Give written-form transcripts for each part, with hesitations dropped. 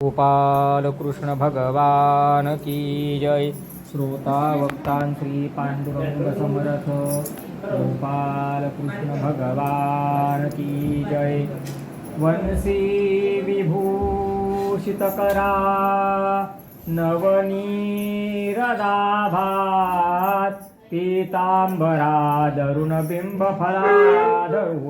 गोपाल कृष्ण भगवान की जय। श्रोता वक्तान श्री पांडुरंग समर्थ गोपाल कृष्ण भगवान की जय। वंशी विभूषित करा नवनीरदाभात पीतांबरा दरुण बिंब फलाधरुष्टात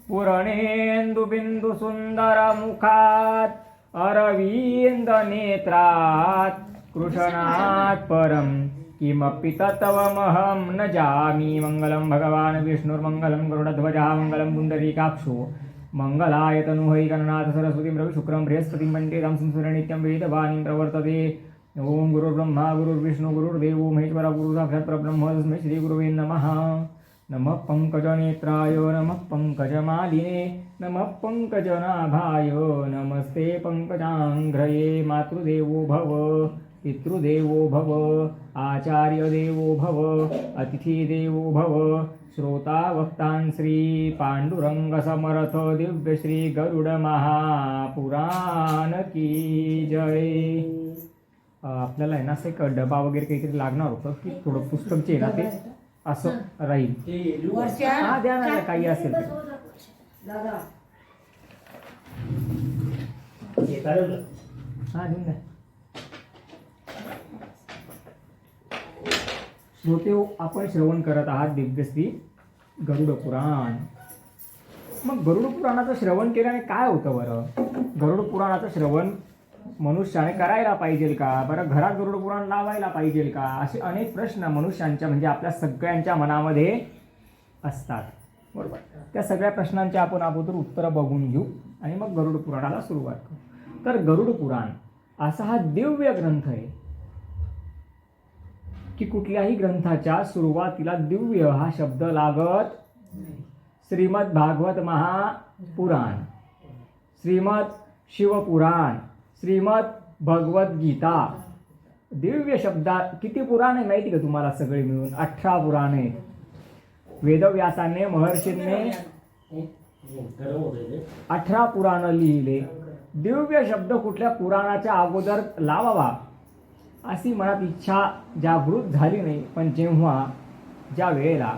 पूर्णेन्दु बिंदु सुंदर मुखात अरविंद नेत्रात कृष्णात् परम किमपि तत्त्वमहं न जामि। मंगलम भगवान विष्णुर्मंगलम गरुडध्वजा मंगलम पुंडरीकाक्षो मंगलाय तनुहै गणनाथ सरस्वती रवि शुक्रम बृहस्पतिं वन्दे संस्मरण नित्यं वेदवाणी प्रवर्तते। ओम गुरुर्ब्रह्मा गुरुर्विष्णु गुरुर्देवो महेश्वर गुरु साक्षात् परब्रह्म तस्मै श्री गुरुवे नमः। नमः पंकजनेत्राय नमः पंकजमालिने नमः पंकजनाभाय नमस्ते पंकजांघ्रये। मातृदेवो भव पितृदेवो भव आचार्यदेवो भव अतिथिदेवो भव। श्रोता वक्तान श्री पांडुरंग समर्थ दिव्य श्री गरुड महापुराण की जय। आपल्याला आहे ना असं एक डबा वगैरे काहीतरी लागणार होतं की थोडं पुस्तक जे ना ते असं राहील। हा द्या ना काही असेल हा देऊन द्या। श्रोते आपण श्रवण करत आहात दिव्यश्री गरुड पुराण। मग गरुड पुराणाचं श्रवण केल्याने काय होतं बरं? गरुड पुराणाचं श्रवण मनुष्याने करायला पाहिजे का बरं? घरात गरुड पुराण लावायला पाहिजे का? असे अनेक प्रश्न मनुष्यांच्या म्हणजे आपल्या सगळ्यांच्या मनामध्ये असतात, बरोबर? त्या सगळ्या प्रश्नांची आपण अगोदर उत्तरं बघून घेऊ आणि मग गरुड पुराणाला सुरुवात करू। तर गरुड पुराण असा हा दिव्य ग्रंथ आहे की कुठल्याही ग्रंथाच्या सुरुवातीला दिव्य हा शब्द लागत। श्रीमद भागवत महापुराण, श्रीमद शिवपुराण, श्रीमद भगवत गीता, दिव्य शब्दा किती पुराण आहे माहिती का तुम्हाला? सगळे मिळून 18 पुराण आहेत। वेदव्यासाने महर्षींनी 18 पुराण लिहिले। दिव्य शब्द कुठल्या पुराणाच्या अगोदर लावावा अशी मनात इच्छा जागृत झाली नाही, पण जेव्हा ज्या वेळेला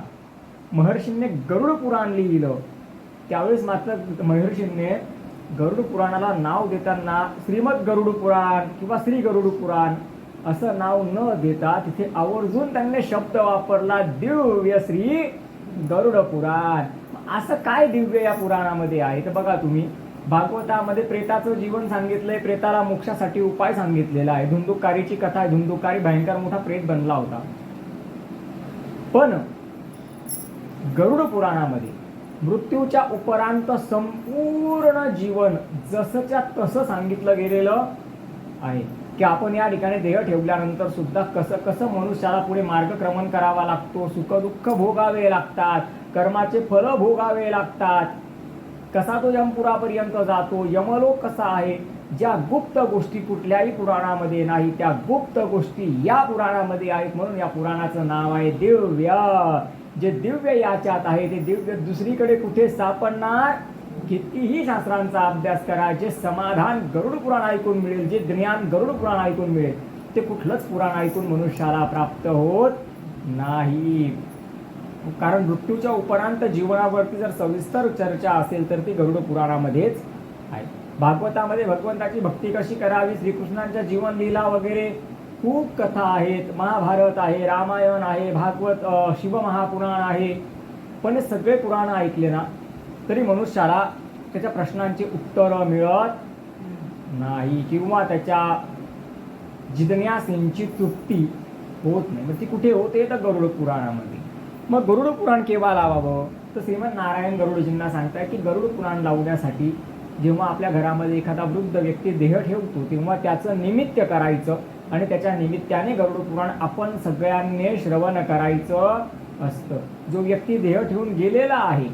महर्षींनी गरुड पुराण लिहिलं त्यावेळेस मात्र महर्षींनी गरुड पुराणाला नाव देताना श्रीमद गरुड पुराण किंवा श्री गरुड पुराण असं नाव न देता तिथे आवर्जून त्यांनी शब्द वापरला दिव्य श्री गरुड पुराण। असं काय दिव्य या पुराणामध्ये आहे तर बघा तुम्ही, भागवतामध्ये प्रेताचं जीवन सांगितलंय, प्रेताला मोक्षासाठी उपाय सांगितलेला आहे। धुंदुकारीची कथा आहे, धुंदुकारी भयंकर मोठा प्रेत बनला होता। पण गरुड पुराणामध्ये मृत्यूच्या उपरांत संपूर्ण जीवन जसंच्या तसं सांगितलं गेलेलं आहे की आपण या ठिकाणी देह ठेवल्यानंतर सुद्धा कसं कसं मनुष्याला पुढे मार्गक्रमण करावा लागतो, सुखदुःख भोगावे लागतात, कर्माचे फल भोगावे लागतात, कसा तो यमपुरापर्यंत जातो, यमलोक कसा आहे, ज्या गुप्त गोष्टी कुठल्याही पुराणामध्ये नाही त्या गुप्त गोष्टी या पुराणामध्ये आहेत। म्हणून या पुराणाचं नाव आहे दिव्य। जे दिव्य याच्यात आहे ते दिव्य दुसरीकडे कुठे सापडणार? कितीही शास्त्रांचा अभ्यास करा, जे समाधान गरुड पुराण ऐकून मिळेल, जे ज्ञान गरुड पुराण ऐकून मिळेल ते कुठलंच पुराण ऐकून मनुष्याला प्राप्त होत नाही। कारण मृत्यूच्या उपरांत जीवनावरती जर सविस्तर चर्चा असेल तर ती गरुड पुराणामध्येच आहे। भागवतामध्ये भगवंताची भक्ती कशी करावी, श्रीकृष्णांच्या जीवन लीला वगैरे खूप कथा आहेत। महाभारत आहे, रामायण आहे, भागवत शिवमहापुराण आहे। पण हे सगळे पुराण ऐकले ना तरी मनुष्याला त्याच्या प्रश्नांची उत्तरं मिळत नाही किंवा त्याच्या जिज्ञासेची तृप्ती होत नाही। मग ती कुठे होते तर गरुड पुराणामध्ये। मग गरुड पुराण केव्हा लावावं तर श्रीमद नारायण गरुडजींना सांगताय की गरुड पुराण लावण्यासाठी जेव्हा आपल्या घरामध्ये एखादा वृद्ध व्यक्ती देह ठेवतो तेव्हा त्याचं निमित्त करायचं आणि त्याच्या निमित्ताने गरुड पुराण आपण सगळ्यांनी श्रवण करायचं असतं। जो व्यक्ती देह ठेवून गेलेला आहे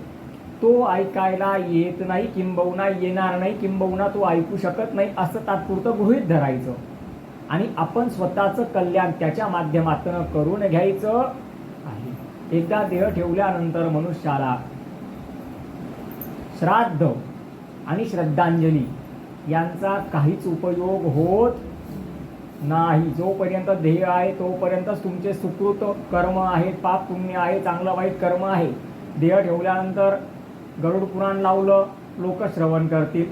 तो ऐकायला येत नाही, किंबहुना येणार नाही, किंबहुना तो ऐकू शकत नाही असं तात्पुरतं गृहीत धरायचं आणि आपण स्वतःचं कल्याण त्याच्या माध्यमातून करून घ्यायचं आहे। एकदा देह ठेवल्यानंतर मनुष्याला श्राद्ध आणि श्रद्धांजली यांचा काहीच उपयोग होत नाही. जोपर्यंत देह आहे तोपर्यंतच तुमचे सुकृत कर्म आहेत, पाप पुण्य आहे, चांगलं वाईट कर्म आहे. देह ठेवल्यानंतर गरुड पुराण लावलं, लोक श्रवण करतील,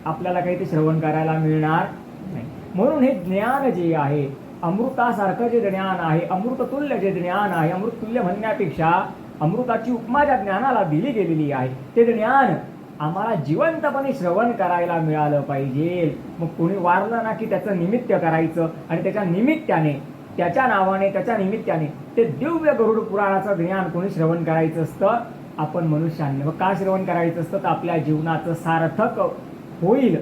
आपल्याला काही ते श्रवण करायला मिळणार नाही. म्हणून हे ज्ञान जे आहे, अमृतासारखं जे ज्ञान आहे, अमृततुल्य जे ज्ञान आहे, अमृततुल्य म्हणण्यापेक्षा अमृताची उपमा ज्या ज्ञानाला दिली गेलेली आहे, ते ज्ञान आम्हाला जिवंतपणे श्रवण करायला मिळालं पाहिजे. मग कोणी वारलं ना की त्याचं निमित्त करायचं आणि त्याच्या निमित्ताने, त्याच्या नावाने, त्याच्या निमित्ताने ते दिव्य गरुड पुराणाचं ज्ञान कोणी श्रवण करायचं असतं आपण मनुष्यांनी. मग का श्रवण करायचं असतं? तर आपल्या जीवनाचं सार्थक होईल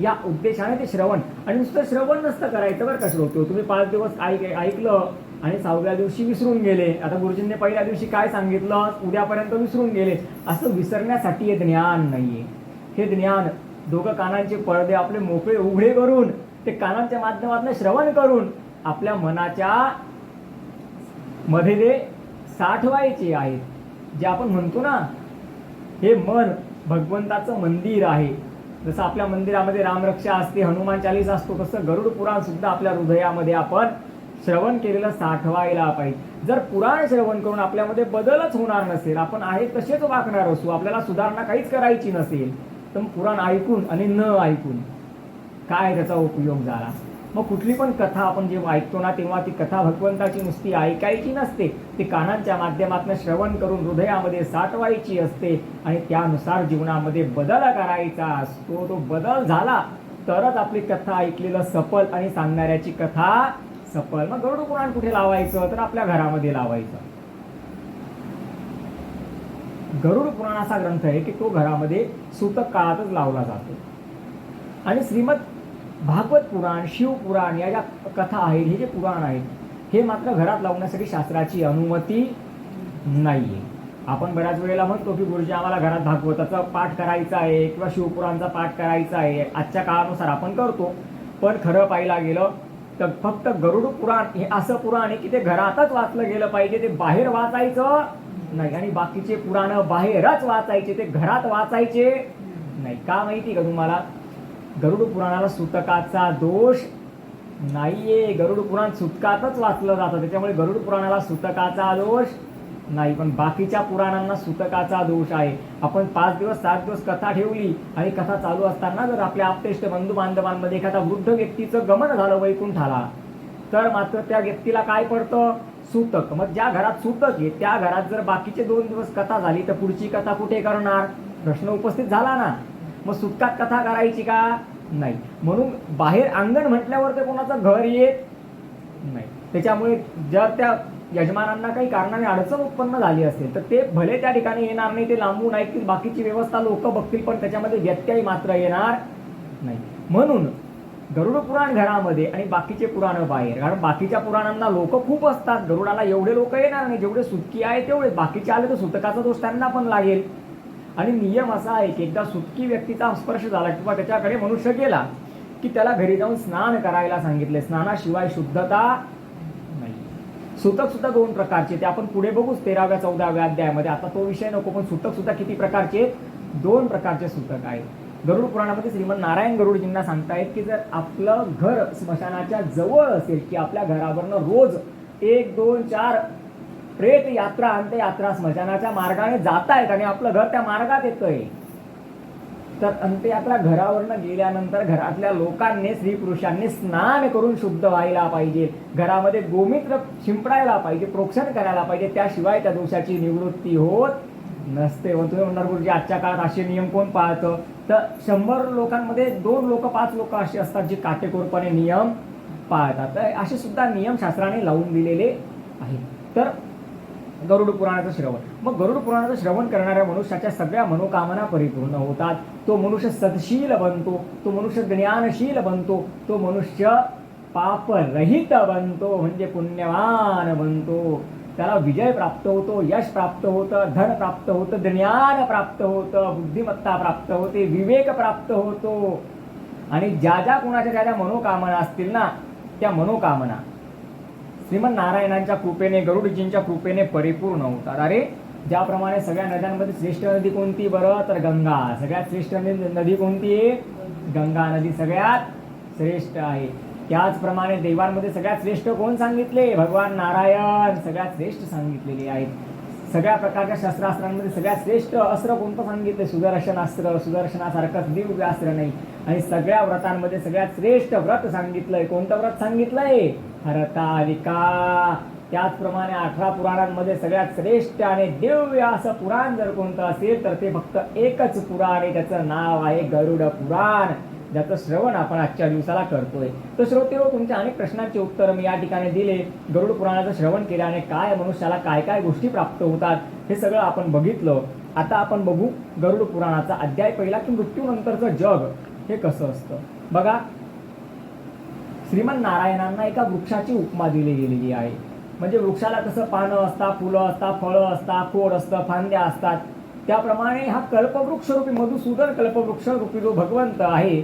या उद्देशाने ते श्रवण. आणि नुसतं श्रवण नसतं करायचं बरं का श्रोतो. तुम्ही 5 दिवस ऐकलं आणि 6व्या दिवशी विसरून गेले. आता गुरुजींनी पहिल्या दिवशी काय सांगितलं, उद्यापर्यंत विसरून गेले. असं विसरण्यासाठी हे ज्ञान नाहीये. हे ज्ञान दोघं कानांचे पडदे आपले मोकळे उघडे करून, ते कानांच्या माध्यमातून श्रवण करून आपल्या मनाच्या मध्ये ते साठवायचे आहेत. जे आपण म्हणतो ना, हे मन भगवंताचं मंदिर आहे. जसं आपल्या मंदिरामध्ये रामरक्षा असते, हनुमान चालीसा असतो, तसं गरुड पुराण सुद्धा आपल्या हृदयामध्ये आपण श्रवण केलेलं साठवायला पाहिजे. जर पुराण श्रवण करून आपल्यामध्ये बदलच होणार नसेल, आपण आहे तसेच वागणार असू, आपल्याला सुधारणा काहीच करायची नसेल, तर पुराण ऐकून आणि न ऐकून काय त्याचा उपयोग झाला? मग कुठली पण कथा आपण जेव्हा ऐकतो ना, तेव्हा ती कथा भगवंताची नुसती ऐकायची नसते, ती कानांच्या माध्यमातून श्रवण करून हृदयामध्ये साठवायची असते आणि त्यानुसार जीवनामध्ये बदल करायचा असतो. तो बदल झाला तरच आपली कथा ऐकलेलं सफल आणि सांगणाऱ्याची कथा सफल. मग गरुड पुराण कुठे लावायचं? तर आपल्या घरामध्ये लावायचं. गरुड पुराण असा ग्रंथ आहे की तो घरामध्ये सूतक काळातच लावला जातो. आणि श्रीमद भागवत पुराण, शिवपुराण या ज्या कथा आहेत, हे जे पुराण आहेत, हे मात्र घरात लावण्यासाठी शास्त्राची अनुमती नाहीये. आपण बऱ्याच वेळेला म्हणतो की गुरुजी आम्हाला घरात भागवताचा पाठ करायचा आहे किंवा शिवपुराणचा पाठ करायचा आहे. आजच्या काळानुसार आपण करतो, पण खरं पाहायला गेलं तर फक्त गरुड पुराण हे असं पुराण आहे की ते घरातच वाचलं गेलं पाहिजे. ते बाहेर वाचायचं नाही आणि बाकीचे पुराण बाहेरच वाचायचे, ते घरात वाचायचे नाही. का माहिती का तुम्हाला? गरुड पुराणाला सूतकाचा दोष नाहीये. गरुड पुराण सूतकातच वाचलं जातं, त्याच्यामुळे गरुड पुराणाला सूतकाचा दोष नाही. पण बाकीच्या पुराणांना सूतकाचा दोष आहे. आपण 5 दिवस 7 दिवस कथा ठेवली आणि कथा चालू असताना जर आपल्या आप्तेष्ट बंधू बांधवांमध्ये एखादा वृद्ध व्यक्तीचं गमन झालं वैकुंठाला, तर मात्र त्या व्यक्तीला काय पडतं? सूतक. मग ज्या घरात सूतक आहे त्या घरात जर बाकीचे 2 दिवस कथा झाली तर पुढची कथा कुठे करणार? प्रश्न उपस्थित झाला ना. मग सूतकात कथा करायची का? नाही. म्हणून बाहेर अंगण म्हटल्यावर ते कोणाचं घर येत नाही. त्याच्यामुळे जर त्या यजमानांना काही कारणाने अडचण उत्पन्न झाली असेल तर ते भले त्या ठिकाणी येणार नाही, ते लांबून ऐकतील, बाकीची व्यवस्था लोक बघतील, पण त्याच्यामध्ये व्यत्यय मात्र येणार नाही. म्हणून गरुड पुराण घरामध्ये आणि बाकीचे पुराण बाहेर. कारण बाकीच्या पुराणांना लोक खूप असतात, गरुडाला एवढे लोक येणार नाही. जेवढे सुटकी आहे तेवढे, बाकीचे आले तर सूतकाचा दोष त्यांना पण लागेल. आणि नियम असा आहे की एकदा सुटकी व्यक्तीचा स्पर्श झाला किंवा त्याच्याकडे मनुष्य गेला की त्याला घरी जाऊन स्नान करायला सांगितले. स्नानाशिवाय शुद्धता नाही. सूतक सुद्धा 2 प्रकारचे, ते आपण पुढे बघूच 13व्या 14व्या अध्यायामध्ये. आता तो विषय नको, पण सूतक सुद्धा किती प्रकारचे? 2 प्रकारचे सूतक आहेत. गरुड पुराणामध्ये श्रीमंत नारायण गरुडजींना सांगतायत की जर आपलं घर स्मशानाच्या जवळ असेल, की आपल्या घरावरनं रोज 1, 2, 4 प्रेत यात्रा, अंत्ययात्रा स्मशानाच्या मार्गाने जात आहेत आणि आपलं घर त्या मार्गात येतंय, तर अंत्ययात्रा घरावरनं गेल्यानंतर घरातल्या लोकांनी, स्त्री पुरुषांनी स्नान करून शुद्ध व्हायला पाहिजे. घरामध्ये गोमित्र शिंपडायला पाहिजे, प्रोक्षण करायला पाहिजे. त्याशिवाय त्या दोषाची निवृत्ती होत नसते. व तुम्ही म्हणणार गुरुजी आजच्या काळात असे नियम कोण पाळतं? तर 100 लोकांमध्ये 2 लोक 5 लोक असे असतात जे काटेकोरपणे नियम पाळतात. तर असे सुद्धा नियम शास्त्राने लावून दिलेले आहेत. तर गरुड पुराणाचं श्रवण, मग गरुड पुराणाचं श्रवण करणाऱ्या मनुष्याच्या सगळ्या मनोकामना परिपूर्ण होतात. तो मनुष्य सदशील बनतो, तो मनुष्य ज्ञानशील बनतो, तो मनुष्य पापरहित बनतो, म्हणजे पुण्यवान बनतो. त्याला विजय प्राप्त होतो, यश प्राप्त होतं, धन प्राप्त होतं, ज्ञान प्राप्त होतं, बुद्धिमत्ता प्राप्त होते, विवेक प्राप्त होतो. आणि ज्या ज्या कोणाच्या ज्या ज्या मनोकामना असतील ना, त्या मनोकामना श्रीमंत नारायणांच्या कृपेने, गरुडजींच्या कृपेने परिपूर्ण होतात. अरे ज्याप्रमाणे सगळ्या नद्यांमध्ये श्रेष्ठ नदी कोणती बरं, तर गंगा. सगळ्यात श्रेष्ठ नदी कोणती आहे, गंगा नदी सगळ्यात श्रेष्ठ आहे. त्याचप्रमाणे देवांमध्ये सगळ्यात श्रेष्ठ कोण सांगितले, भगवान नारायण सगळ्यात श्रेष्ठ सांगितलेले आहेत. सगळ्या प्रकारच्या शस्त्रास्त्रांमध्ये सगळ्यात श्रेष्ठ अस्त्र कोणतं सांगितले, सुदर्शन अस्त्र. सुदर्शनासारखंच दिव्य अस्त्र नाही. आणि सगळ्या व्रतांमध्ये सगळ्यात श्रेष्ठ व्रत सांगितलंय. कोणतं व्रत सांगितलंय, हरतालिका. त्याचप्रमाणे 18 पुराणांमध्ये सगळ्यात श्रेष्ठ आणि दिव्य असं पुराण जर कोणतं असेल तर ते फक्त एकच पुराण आहे. त्याचं नाव आहे गरुड पुराण, ज्याचं श्रवण आपण आजच्या दिवसाला करतोय. तर श्रोतेहो, तुमच्या अनेक प्रश्नांचे उत्तर मी या ठिकाणी दिले. गरुड पुराणाचं श्रवण केल्याने काय मनुष्याला काय काय गोष्टी प्राप्त होतात हे सगळं आपण बघितलं. आता आपण बघू गरुड पुराणाचा अध्याय पहिला, की मृत्यूनंतरचं जग हे कसं असतं. बघा, श्रीमन नारायणांना एका वृक्षाची उपमा दिली गेलेली आहे. म्हणजे वृक्षाला कसं पानं असतात, फुलं असतात, फळं असतात, खोड असतं, फांद्या असतात, त्याप्रमाणे हा कल्पवृक्ष रूपी मधुसूदन कल्पवृक्ष रूपी जो भगवंत आहे,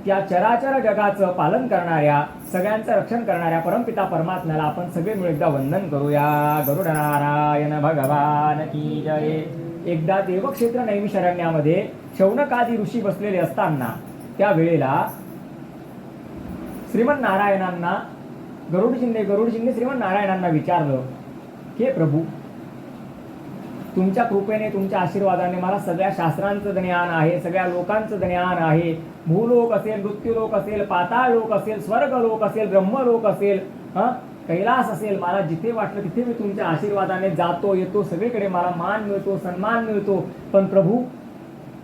त्या चराचर जगाचं पालन करणाऱ्या, सगळ्यांचं रक्षण करणाऱ्या परमपिता परमात्म्याला आपण सगळे मिळून एकदा वंदन करूया. गरुड नारायण भगवान की जय. एकदा देवक्षेत्र नैमिषारण्यामध्ये शौनकादी ऋषी बसलेले असताना त्या वेळेला श्रीमन नारायणांना गरुडजींनी श्रीमन नारायणांना विचारलं की प्रभू, तुमच्या कृपेने, तुमच्या आशीर्वादाने मला सगळ्या शास्त्रांचं ज्ञान आहे, सगळ्या लोकांचं ज्ञान आहे. भूलोक असेल, मृत्यूलोक असेल, पाताळ लोक असेल, स्वर्गलोक असेल, ब्रह्मलोक असेल, कैलास असेल, मला जिथे वाटलं तिथे मी तुमच्या आशीर्वादाने जातो येतो, सगळीकडे मला मान मिळतो, सन्मान मिळतो. पण प्रभू,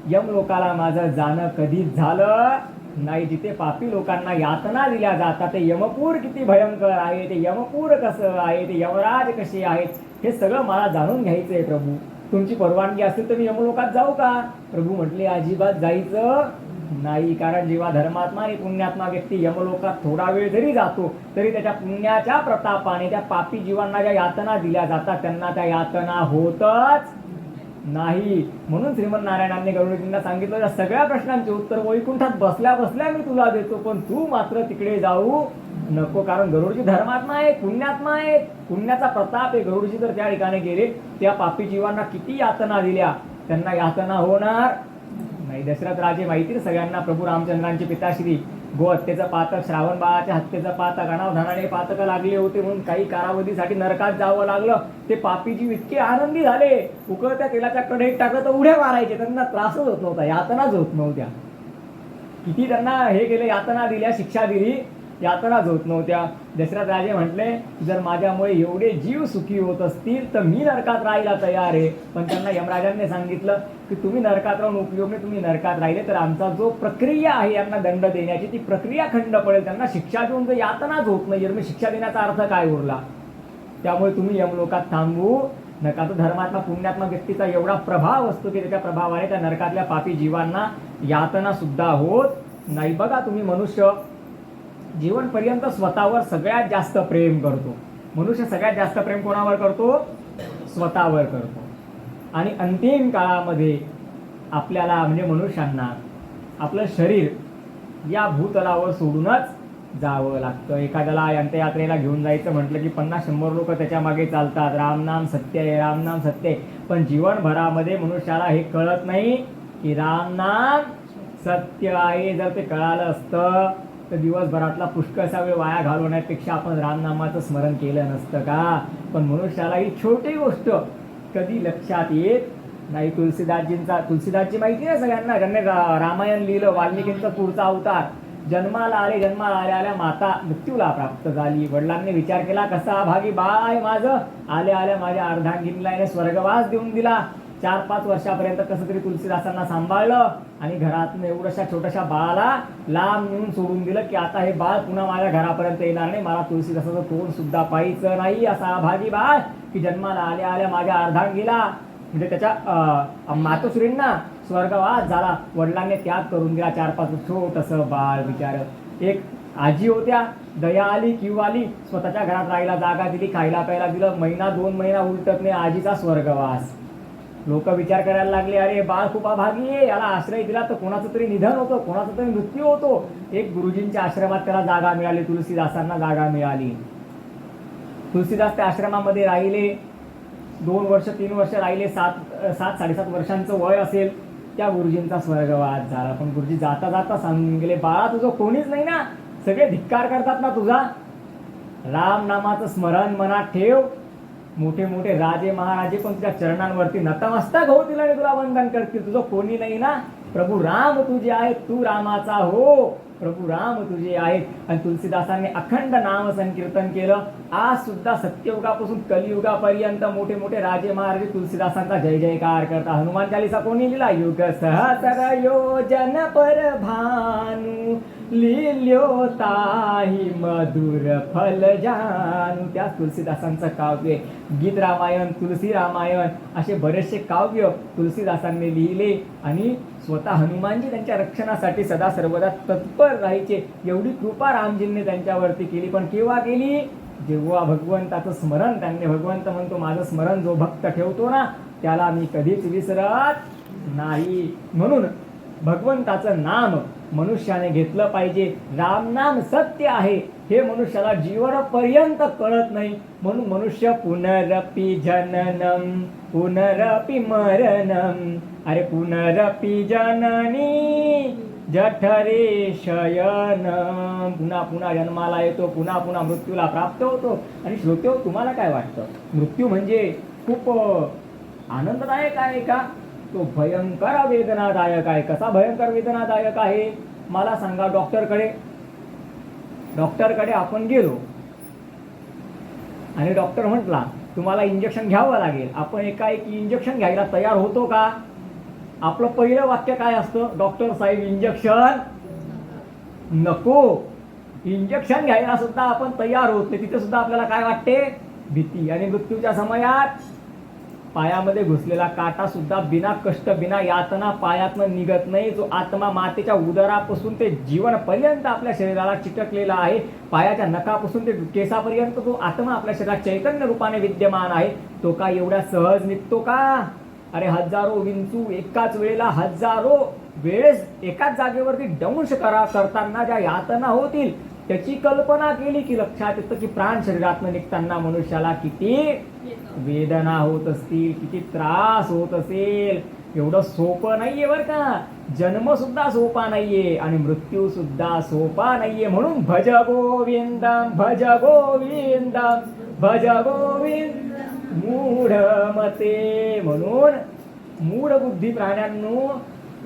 यम लोकाला माझं जाणं कधीच झालं नाही. जिथे पापी लोकांना यातना दिल्या जातात ते यमपूर किती भयंकर आहे, ते यमपूर कसं आहे, ते यमराज कसे आहेत, हे सगळं मला जाणून घ्यायचं आहे. प्रभू, तुमची परवानगी असेल तर मी यमलोकात जाऊ का. प्रभू म्हटले, अजिबात जायचं नाही. कारण जेव्हा धर्मात्मा आणि पुण्यात्मा व्यक्ती यमलोकात थोडा वेळ जरी जातो तरी त्याच्या पुण्याच्या प्रतापाने त्या पापी जीवांना ज्या यातना दिल्या जातात त्यांना त्या यातना होतच नाही. म्हणून श्रीमन नारायणांनी गरुडजींना सांगितलं, या सगळ्या प्रश्नांचे उत्तर वैकुंठात बसल्या बसल्या मी तुला देतो, पण तू मात्र तिकडे जाऊ नको. कारण गरुडजी धर्मात्मा आहे, पुण्यात्मा आहे, पुण्याचा प्रताप आहे. गरुडजी जर त्या ठिकाणी गेले, त्या पापी जीवांना किती यातना दिल्या त्यांना यातना होणार नाही. दशरथ राजे माहिती सगळ्यांना, प्रभू रामचंद्रांचे पिताश्री, गो हत्येचं पातक, श्रावण बाळाच्या हत्येचं पातक, अनावधानाने पातक लागले होते म्हणून काही कालावधीसाठी नरकात जावं लागलं. ते पापी जीव इतके आनंदी झाले, उकळत्या तेलाच्या कढईत टाकलं तर उड्या मारायचे, त्यांना त्रासच होत नव्हता, यातनाच होत नव्हत्या. किती त्यांना हे केले, यातना दिल्या, शिक्षा दिली, यातनाच होत नव्हत्या. दशरथ राजे म्हटले, जर माझ्यामुळे एवढे जीव सुखी होत असतील तर मी नरकात राहायला तयार आहे. पण त्यांना यमराजांनी सांगितलं की तुम्ही नरकात राहून उपयोग नाही, तुम्ही नरकात राहिले तर आमचा जो प्रक्रिया आहे यांना दंड देण्याची ती प्रक्रिया खंड पडेल. त्यांना शिक्षा देऊन जर यातनाच होत नाही, मी शिक्षा देण्याचा अर्थ काय उरला. त्यामुळे तुम्ही यमलोकात थांबू नका. तर धर्मात्मा पुण्यात्मा व्यक्तीचा एवढा प्रभाव असतो की त्याच्या प्रभावाने त्या नरकातल्या पापी जीवांना यातना सुद्धा होत नाही. बघा, तुम्ही मनुष्य जीवनपर्यंत स्वतःवर सगळ्यात जास्त प्रेम करतो. मनुष्य सगळ्यात जास्त प्रेम कोणावर करतो, स्वतःवर करतो. आणि अंतिम काळामध्ये आपल्याला म्हणजे मनुष्यांना आपलं शरीर या भूतलावर सोडूनच जावं लागतं. एखाद्याला अंत्ययात्रेला घेऊन जायचं म्हटलं की 50-100 लोक त्याच्या मागे चालतात, रामनाम सत्य आहे, रामनाम सत्य आहे. पण जीवनभरामध्ये मनुष्याला हे कळत नाही की रामनाम सत्य आहे. जर ते कळालं असतं तर दिवसभरातला पुष्कळसा वेळ वाया घालवण्यापेक्षा आपण रामनामाचं स्मरण केलं नसतं का. पण मनुष्याला ही छोटी गोष्ट कधी लक्षात येत नाही. तुलसीदासजी माहिती आहे सगळ्यांना, ज्यांनी रामायण लिहिलं, वाल्मिकींचा पुढचा अवतार. जन्माला आल्या माता मृत्यूला प्राप्त झाली. वडिलांनी विचार केला, कसा भागी बाळ आहे माझं, आल्या माझ्या अर्धांगिनीला स्वर्गवास देऊन दिला. 4-5 वर्षापर्यंत कसं तरी तुलसीदासांना सांभाळलं आणि घरातून एवढ्याशा छोट्याशा बाळाला लांब नेऊन सोडून दिलं की आता हे बाळ पुन्हा माझ्या घरापर्यंत येणार नाही, मला तुलसीदासाचं तोंड सुद्धा पाहायचं नाही. असा अभागी बाळ की जन्माला आल्या माझ्या अर्धांगीला म्हणजे त्याच्या मातोश्रींना स्वर्गवास झाला. वडिलांनी त्याग करून दिला. 4-5 छोटंसं बाळ बिचार. एक आजी होत्या, दया आली किंवा आली, स्वतःच्या घरात राहायला जागा दिली, खायला प्यायला दिलं. 1-2 महिना उलटत नाही, आजीचा स्वर्गवास. लोक विचार करायला लागले, अरे बाळ खूप अभागी आहे, याला आश्रय दिला तर कोणाचं तरी निधन होतं, कोणाचा तरी मृत्यू होतो. एक गुरुजींच्या आश्रमात त्याला जागा मिळाली, तुलसीदासांना जागा मिळाली. तुलसीदास त्या आश्रमामध्ये राहिले. 2 वर्ष 3 वर्ष राहिले, 7-7.5 वर्षांचं वय असेल, त्या गुरुजींचा स्वर्गवास झाला. पण गुरुजी जाता जाता सांगून गेले, बाळा तुझं कोणीच नाही ना, सगळे धिक्कार करतात ना तुझा. राम नामाचं स्मरण मनात ठेव. मोठे मोठे राजे महाराजे पण तुझ्या चरणांवरती नतमस्तक होतील आणि तुला वंदन करतील. तुझं कोणी नाही ना. प्रभू राम तुझे आहेत, तू रामाचा हो. प्रभू राम तुझे आहेत. आणि तुलसीदासांनी अखंड नाम संकीर्तन केलं. आज सुद्धा सत्ययुगापासून कलियुगापर्यंत मोठे मोठे राजे महाराजे तुलसीदासांचा जय जयकार करतात. हनुमान चालीसा कोणी लिहिला? युग सहस्र योजन पर भानु लिल्यो ताही मधुर फल जानू. त्याच तुलसीदासांचं काव्य. गीत रामायण, तुलसी रामायण असे बरेचसे काव्य तुलसीदासांनी लिहिले. आणि स्वतः हनुमानजी त्यांच्या रक्षणासाठी सदा सर्वदा तत्पर राहायचे. एवढी कृपा रामजींनी त्यांच्यावरती केली. पण केव्हा केली? जेव्हा भगवंताचं स्मरण, त्यांनी भगवंत म्हणतो माझं स्मरण जो भक्त ठेवतो ना त्याला मी कधीच विसरत नाही. म्हणून भगवंताचं नाम मनुष्याने घेतलं पाहिजे. रामनाम सत्य आहे हे मनुष्याला जीवनपर्यंत कळत नाही. म्हणून मनुष्य पुनरपि जननम पुनरपि मरणम. अरे पुनरपि जननी जठरे शयन. पुन्हा पुन्हा जन्माला येतो, पुन्हा पुन्हा मृत्यूला प्राप्त होतो. आणि श्रोत्यो, तुम्हाला काय वाटतं? मृत्यू म्हणजे खूप आनंददायक आहे का? तो भयंकर वेदनादायक आहे. कसा भयंकर वेदनादायक आहे मला सांगा. डॉक्टरकडे आपण गेलो आणि डॉक्टर म्हटला तुम्हाला इंजेक्शन घ्यावं लागेल. आपण एकाएकी इंजेक्शन घ्यायला तयार होतो का? आपलं पहिलं वाक्य काय असतं? डॉक्टर साहेब इंजेक्शन नको. इंजेक्शन घ्यायला सुद्धा आपण तयार होत नाही. तिथे सुद्धा आपल्याला काय वाटते? भीती. आणि मृत्यूच्या समयात पायामध्ये घुसलेला काटा सुद्धा बिना कष्ट बिना यातना पायातनं निघत नाही. जो आत्मा मातेच्या उदरापासून ते जीवनपर्यंत आपल्या शरीराला चिटकलेला आहे, पायाच्या नखापासून ते केसापर्यंत जो आत्मा आपल्या शरीरात चैतन्य रूपाने विद्यमान आहे, तो का एवढ्या सहज निघतो का? अरे हजारो विंचू एकाच वेळेला हजारो वेळेस एकाच जागेवरती दंश करताना ज्या यातना होतील त्याची कल्पना केली की लक्षात येतं की प्राण शरीरातून निघताना मनुष्याला किती वेदना होत असतील, किती त्रास होत असेल. एवढं सोपं नाहीये बरं का. जन्म सुद्धा सोपा नाहीये आणि मृत्यू सुद्धा सोपा नाहीये. म्हणून भज गोविंदम भज गोविंदम भज गोविंद मूढ मते. म्हणून मूढ बुद्धी प्राण्यांनो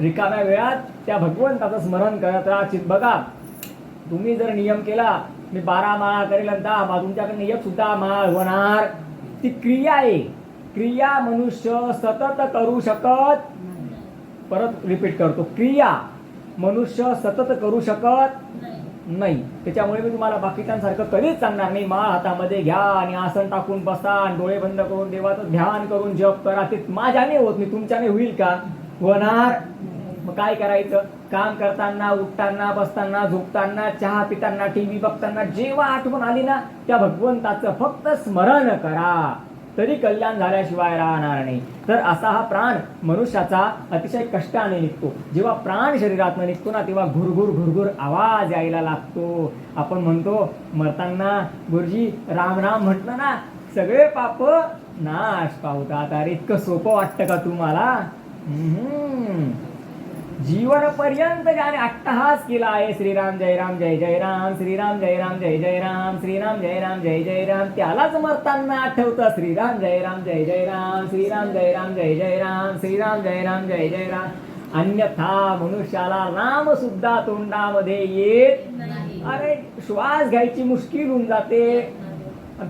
रिकाम्या वेळात त्या भगवंताचं स्मरण करत राहा. बघा, तुम्ही जर नियम केला मी 12 माळा करेल आणि 10 माळ, तुमच्याकडे एक सुद्धा माळ होणार. ती क्रिया आहे. क्रिया मनुष्य सतत करू शकत. परत रिपीट करतो, क्रिया मनुष्य सतत करू शकत नाही. त्याच्यामुळे मी तुम्हाला बाकीच्यांसारखं कधीच सांगणार नाही माळ हातामध्ये घ्या आणि आसन टाकून बसा आणि डोळे बंद करून देवाचं ध्यान करून जप करा. ते माझ्याने होत नाही, तुमच्याने होईल का? होणार. मग काय करायचं? काम करताना, उठताना, बसताना, झोपताना, चहा पिताना, टीव्ही बघताना जेव्हा आठवण आली ना त्या भगवंताचं फक्त स्मरण करा, तरी कल्याण झाल्याशिवाय राहणार नाही. तर असा हा प्राण मनुष्याचा अतिशय कष्टाने निघतो. जेव्हा प्राण शरीरातून निघतो ना तेव्हा घुरघुर घुरघुर आवाज यायला लागतो. आपण म्हणतो मरताना गुरुजी राम राम म्हटलं ना सगळे पाप नाश पावतात. अरे इतकं सोपं वाटतं का तुम्हाला? जीवनपर्यंत ज्याने अट्टहास केला आहे श्रीराम जय राम जय जय राम, श्रीराम जय राम जय जय राम, श्रीराम जय राम जय जय राम, त्यालाच मरताना आठवतं श्रीराम जय राम जय जय राम, श्रीराम जय राम जय जय राम, श्रीराम जय राम जय जय राम. अन्यथा मनुष्याला राम सुद्धा तोंडामध्ये येत नाही. अरे श्वास घ्यायची मुश्किल होऊन जाते.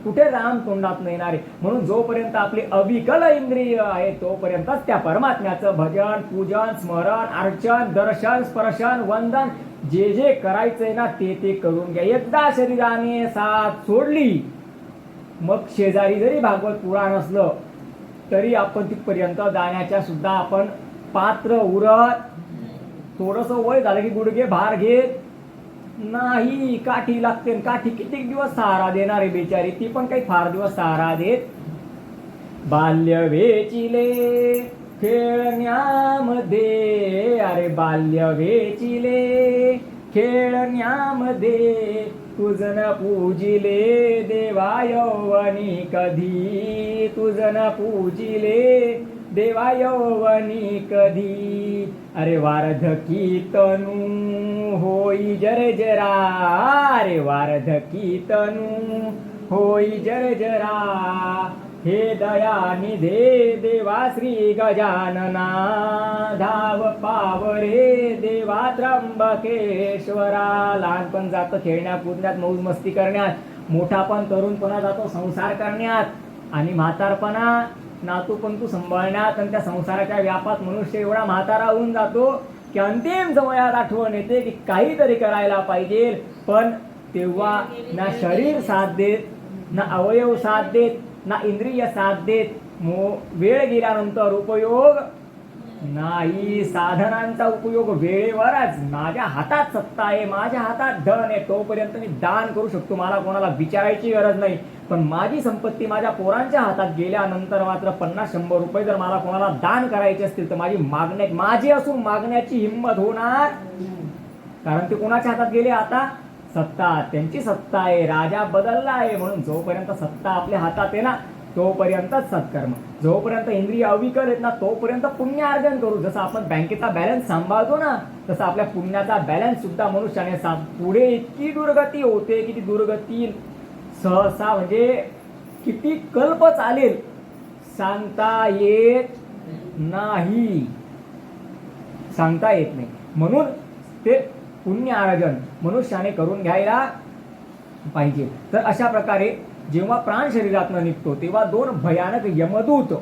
कुठे राम तोंडात येणार आहे? म्हणून जोपर्यंत आपली अविकल इंद्रिय आहे तोपर्यंतच त्या परमात्म्याचं भजन, पूजन, स्मरण, अर्चन, दर्शन, स्पर्शन, वंदन जे जे करायचंय ना ते करून घ्या. एकदा शरीराने साथ सोडली मग शेजारी जरी भागवत पुराण असलं तरी आपण तिथपर्यंत जाण्याच्या सुद्धा आपण पात्र उरत. थोडस वय झालं की गुडघे भार घेत नाही, काठी लागते. काठी किती दिवस सहारा देणार आहे बिचारी, ती पण काही फार दिवस सहारा देत. बाल्य वेचिले खेळण्यामध्ये, अरे बाल्य वेचिले खेळण्यामध्ये तुझन पूजिले देवा यौवनी कधी, तुझन पूजिले देवा यौवनी कधी. अरे वार्धकी तनू होई जरा, अरे वार्धकी तनू होई जरा. हे दयानिधे देवा श्री गजानना, धाव पावरे देवा त्र्यंबकेश्वरा. लहानपण जातं खेळण्यात कुदण्यात मौज मस्ती करण्यात, मोठापण तरुणपणा जातो संसार करण्यात, आणि म्हातारपणा नातूपंतू सांभाळण्यात. आणि त्या संसाराच्या व्यापात मनुष्य एवढा म्हातारा होऊन जातो की अंतिम समयात आठवण येते की काहीतरी करायला पाहिजे, पण तेव्हा ना शरीर साथ देत, ना अवयव साथ देत, ना इंद्रिय साथ देत. वेळ गेल्यानंतर उपयोग नाही. साधनांचा उपयोग वेळेवरच. माझ्या हातात सत्ता आहे, माझ्या हातात धन आहे, तोपर्यंत मी दान करू शकतो, मला कोणाला विचारायची गरज नाही. पण माझी संपत्ती माझ्या पोरांच्या हातात गेल्यानंतर मात्र 50-100 रुपये जर मला कोणाला दान करायचे असतील तर माझी असून मागण्याची हिंमत होणार, कारण ते कोणाच्या हातात गेले आता? सत्ता, त्यांची सत्ता आहे, राजा बदलला आहे. म्हणून जोपर्यंत सत्ता आपल्या हातात आहे ना तोपर्यंतच सत्कर्म, जोपर्यंत इंद्रिय अविकल आहेत ना तोपर्यंत पुण्य अर्जन करू. जसं आपण बँकेचा बॅलन्स सांभाळतो ना तसं आपल्या पुण्याचा बॅलन्स सुद्धा मनुष्याने पुढे इतकी दुर्गती होते की ती दुर्गती सहसा म्हणजे किती कल्प चालेल सांगता येत नाही, सांगता येत नाही. म्हणून ते पुण्य अर्जन मनुष्याने करून घ्यायला पाहिजे. तर अशा प्रकारे जेव्हा प्राण शरीरातून निघतो तेव्हा 2 भयानक यमदूत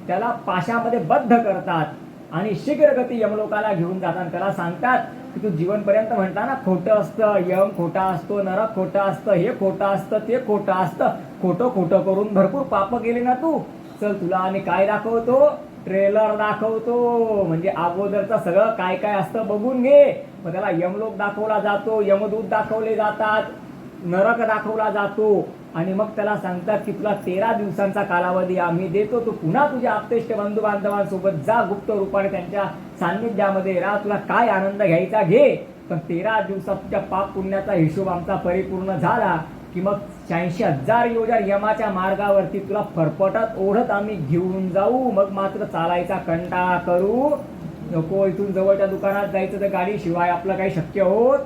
त्याला पाशामध्ये बद्ध करतात आणि शीघ्रगती यमलोकाला घेऊन जातात. त्याला सांगतात की तू जीवनपर्यंत म्हणता ना खोटं असतं, यम खोटा असतो, नरक खोटा असतं, हे खोटं असतं, ते खोटं असतं, खोटं खोटं करून भरपूर पाप केले ना तू. चल तुला आम्ही काय दाखवतो, ट्रेलर दाखवतो, म्हणजे अगोदरचं सगळं काय काय असतं बघून घे. मग त्याला यमलोक दाखवला जातो, यमदूत दाखवले जातात, नरक दाखवला जातो, आणि मग त्याला सांगतात की तुला 13 दिवसांचा कालावधी आम्ही देतो, तू पुन्हा तुझ्या आप्तेष्ट बंधू बांधवांसोबत जा, गुप्त रूपाने त्यांच्या सान्निध्यामध्ये राहा, तुला काय आनंद घ्यायचा घे. पण 13 दिवसात तुझ्या पाप पुण्याचा हिशोब आमचा परिपूर्ण झाला की मग 86,000 योजन यमाच्या मार्गावरती तुला फरफटत ओढत आम्ही घेऊन जाऊ. मग मात्र चालायचा कंटाळा करू नको. इथून जवळच्या दुकानात जायचं तर गाडीशिवाय आपलं काही शक्य होत,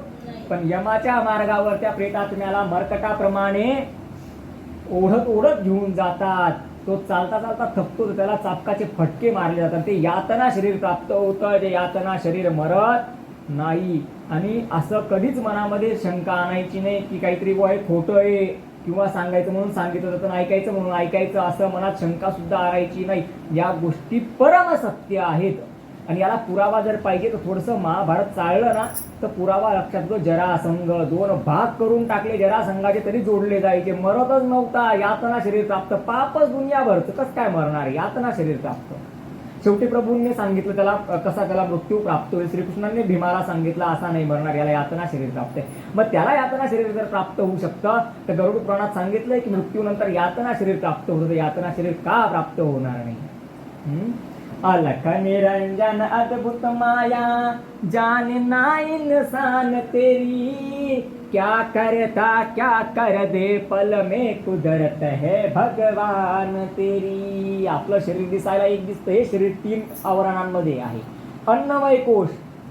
पण यमाच्या मार्गावर त्या प्रेतात्म्याला मरकटाप्रमाणे ओढत ओढत घेऊन जातात. तो चालता चालता थकतो, त्याला चापकाचे फटके मारले जातात. ते यातना शरीर प्राप्त होतं, जे यातना शरीर मरत नाही. आणि असं कधीच मनामध्ये शंका आणायची नाही की काहीतरी हे खोटं आहे किंवा सांगायचं म्हणून सांगितलं जातं, ऐकायचं म्हणून ऐकायचं, असं मनात शंका सुद्धा आणायची नाही. या गोष्टी परमसत्य आहेत. आणि याला पुरावा जर पाहिजे तर थोडंसं महाभारत चाललं ना तर पुरावा लक्षात घेतो. जरासंघ 2 भाग करून टाकले जरासंघाचे तरी जोडले जायचे, मरतच नव्हता. यातना शरीर प्राप्त, पापच दुनियाभरचं, कसं काय मरणार? यातना शरीर प्राप्त. शेवटी प्रभूंनी सांगितलं त्याला कसा त्याला मृत्यू प्राप्त होईल. श्रीकृष्णांनी भीमाला सांगितलं असा नाही मरणार, याला यातना शरीर प्राप्त आहे. मग त्याला यातना शरीर जर प्राप्त होऊ शकतं तर गरुड पुराणात सांगितलंय की मृत्यूनंतर यातना शरीर प्राप्त होतं, यातना शरीर का प्राप्त होणार नाही? अलख निरंजन अद्भुत माया जाने ना इंसान तेरी, क्या करता क्या कर दे पल में कुदरत है भगवान तेरी. आपलं शरीर दिसायला एक दिसतं, हे शरीर 3 आवरणांमध्ये आहे. अन्नमय कोश,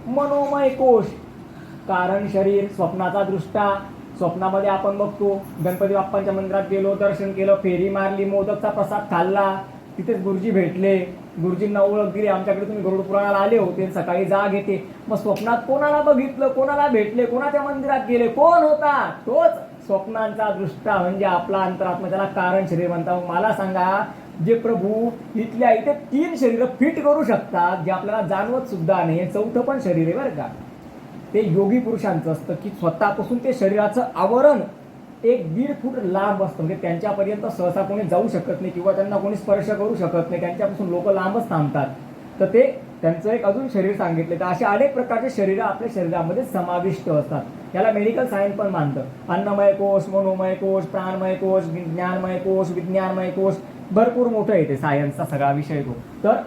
मनोमय कोश, कारण शरीर, स्वप्नाचा दृष्टा. स्वप्नामध्ये आपण बघतो गणपती बाप्पांच्या मंदिरात गेलो, दर्शन केलं, फेरी मारली, मोदकचा प्रसाद खाल्ला, तिथेच गुरुजी भेटले, गुरुजींना ओळख दिली, आमच्याकडे तुम्ही गरुड पुराणाला आले होते, सकाळी जाग येते. मग स्वप्नात कोणाला बघितलं, कोणाला भेटले, कोणाच्या मंदिरात गेले, कोण होता? तोच स्वप्नांचा दृष्टा, म्हणजे आपला अंतरात्मा, त्याला कारण शरीर म्हणतात. मला सांगा, जे प्रभू इथल्या इथे 3 शरीर फिट करू शकतात जे आपल्याला जाणवत सुद्धा नाही, 4थं पण शरीर आहे बरं का, ते योगी पुरुषांचं असतं की स्वतःपासून ते शरीराचं आवरण 1-1.5 फूट लांब असतं. म्हणजे त्यांच्यापर्यंत सहसा कोणी जाऊ शकत नाही किंवा त्यांना कोणी स्पर्श करू शकत नाही, त्यांच्यापासून लोक लांबच थांबतात. तर ते त्यांचं एक अजून शरीर सांगितले. तर असे अनेक प्रकारचे शरीर आपल्या शरीरामध्ये समाविष्ट असतात. याला मेडिकल सायन्स पण मानतं. अन्नमय कोश, मनोमय कोश, प्राणमय कोश, ज्ञानमय कोश, विज्ञानमय कोश, भरपूर मोठं येते सायन्सचा सगळा विषय तो. तर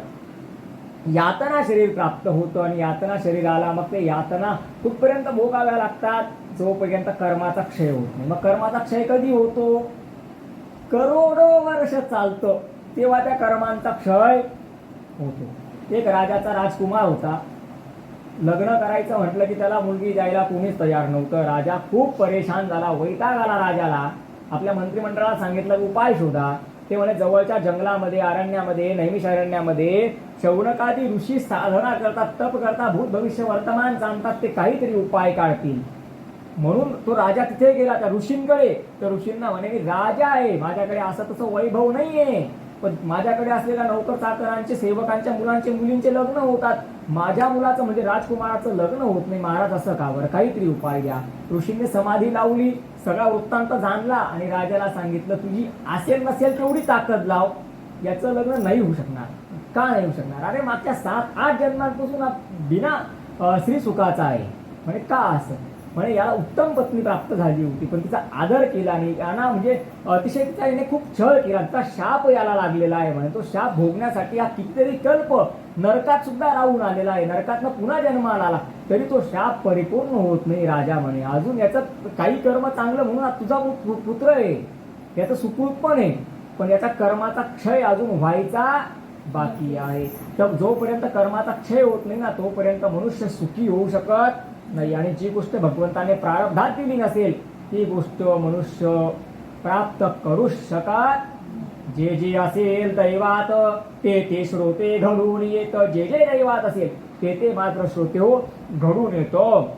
यातना शरीर प्राप्त होतं आणि यातना शरीराला मग ते यातना कुठपर्यंत भोगाव्या लागतात, जोपर्यंत कर्माचा क्षय होत नाही. मग कर्माचा क्षय कधी होतो? करोडो वर्ष चालतं तेव्हा त्या कर्मांचा क्षय होतो. एक राजाचा राजकुमार होता. लग्न करायचं म्हटलं की त्याला मुलगी द्यायला कोणीच तयार नव्हतं. राजा खूप परेशान झाला, वैताग आला राजाला. आपल्या मंत्रिमंडळाला सांगितलं उपाय शोधा. ते म्हणे जवळच्या जंगलामध्ये, अरण्यामध्ये, नैमिषारण्यामध्ये शौनकादी ऋषी साधना करतात, तप करतात, भूत भविष्य वर्तमान जाणतात, ते काहीतरी उपाय काढतील. म्हणून तो राजा तिथे गेला त्या ऋषींकडे. तर ऋषींना म्हणे मी राजा आहे, माझ्याकडे असं तसं वैभव नाहीये, पण माझ्याकडे असलेल्या नौकर चाकरांचे, सेवकांच्या मुलांचे, मुलींचे लग्न होतात. माझ्या मुलाचं म्हणजे राजकुमाराचं लग्न होत नाही. महाराज असं का बरं, काहीतरी उपाय द्या. ऋषींनी समाधी लावली, सगळा वृत्तांत जाणला आणि राजाला सांगितलं तुझी असेल नसेल तेवढी ताकद लाव, याचं लग्न नाही होऊ शकणार. का नाही होऊ शकणार? अरे मागच्या 7-8 जन्मांपासून बिना स्त्री सुखाचा आहे. म्हणे का असं? म्हणे याला उत्तम पत्नी प्राप्त झाली होती, पण तिचा आदर केला नाही, याना म्हणजे अतिशय तिचा याने खूप छळ केला, तिचा शाप याला लागलेला आहे. म्हणे तो शाप भोगण्यासाठी हा कितीतरी कल्प नरकात सुद्धा राहून आलेला आहे, नरकातनं पुन्हा जन्माला आला तरी तो शाप परिपूर्ण होत नाही. राजा म्हणे अजून याचं काही कर्म चांगलं म्हणून तुझा पुत्र आहे, याचं सुकृत पण आहे, पण याचा कर्माचा क्षय अजून व्हायचा बाकी आहे. तर जोपर्यंत कर्माचा क्षय होत नाही ना तोपर्यंत मनुष्य सुखी होऊ शकत नाही. आणि जी गोष्ट भगवंताने प्रारब्धात दिली नसेल ती गोष्ट मनुष्य प्राप्त करू शकत. जे जे असेल दैवात ते ते श्रोते घडून येत. जे जे दैवात असेल ते ते मात्र श्रोते हो घडून येतो.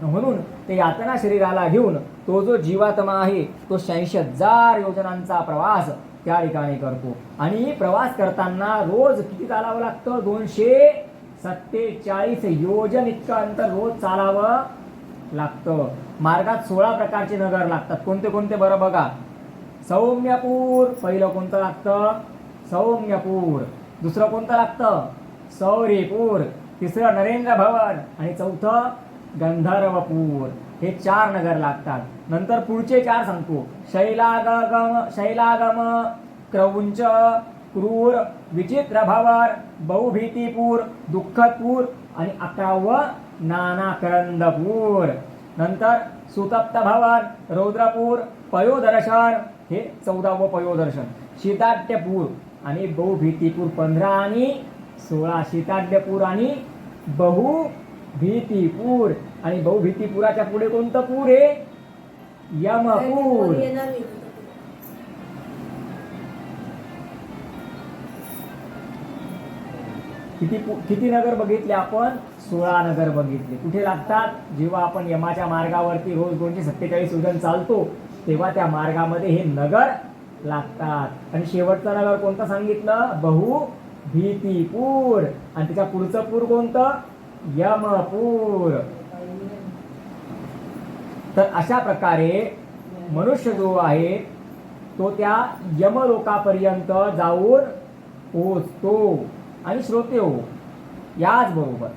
म्हणून ते यातना शरीराला घेऊन तो जो जीवात्मा आहे तो 86,000 योजनांचा प्रवास त्या ठिकाणी करतो. आणि प्रवास करताना रोज किती चालावं लागतं? 247 योजन इतकं अंतर रोज चालावं लागतं. मार्गात 16 प्रकारचे नगर लागतात. कोणते कोणते बरं बघा. सौम्यपूर पहिलं कोणतं लागतं? सौम्यपूर. दुसरं कोणतं लागतं? सौरीपूर. तिसरं नरेंद्र भवन आणि चौथं गंधर्वपूर. हे 4 नगर लागतात. नंतर पुढचे 4 सांगतो. शैलागम, क्रौंच, क्रूर, विचित्र भवर, बहुभीतीपूर, दुःखदपूर आणि 11वं नानाकरंदपूर. नंतर सुतप्त भवन, रौद्रपूर, पयोदर्शन हे 14वं पयोदर्शन. शीताड्यपूर आणि बहुभीतीपूर 15 आणि 16. शीताड्यपूर आणि बहुभीतीपूर. आणि बहुभीतीपुराच्या पुढे कोणतं पूर आहे? यमपूर. किती नगर बघितले आपण? 16 नगर बघितले. कुठे लागतात? जेव्हा आपण यमाच्या मार्गावरती रोज 247 योजन चालतो तेव्हा त्या मार्गामध्ये हे नगर लागतात. आणि शेवटचं नगर कोणतं सांगितलं? बहुभीतीपूर. आणि त्याच्या पुढचं पूर कोणतं? यमपूर. तर अशा प्रकारे मनुष्य जो आहे तो त्या यमलोकापर्यंत जाऊन पोहोचतो. आणि श्रोते हो, याचबरोबर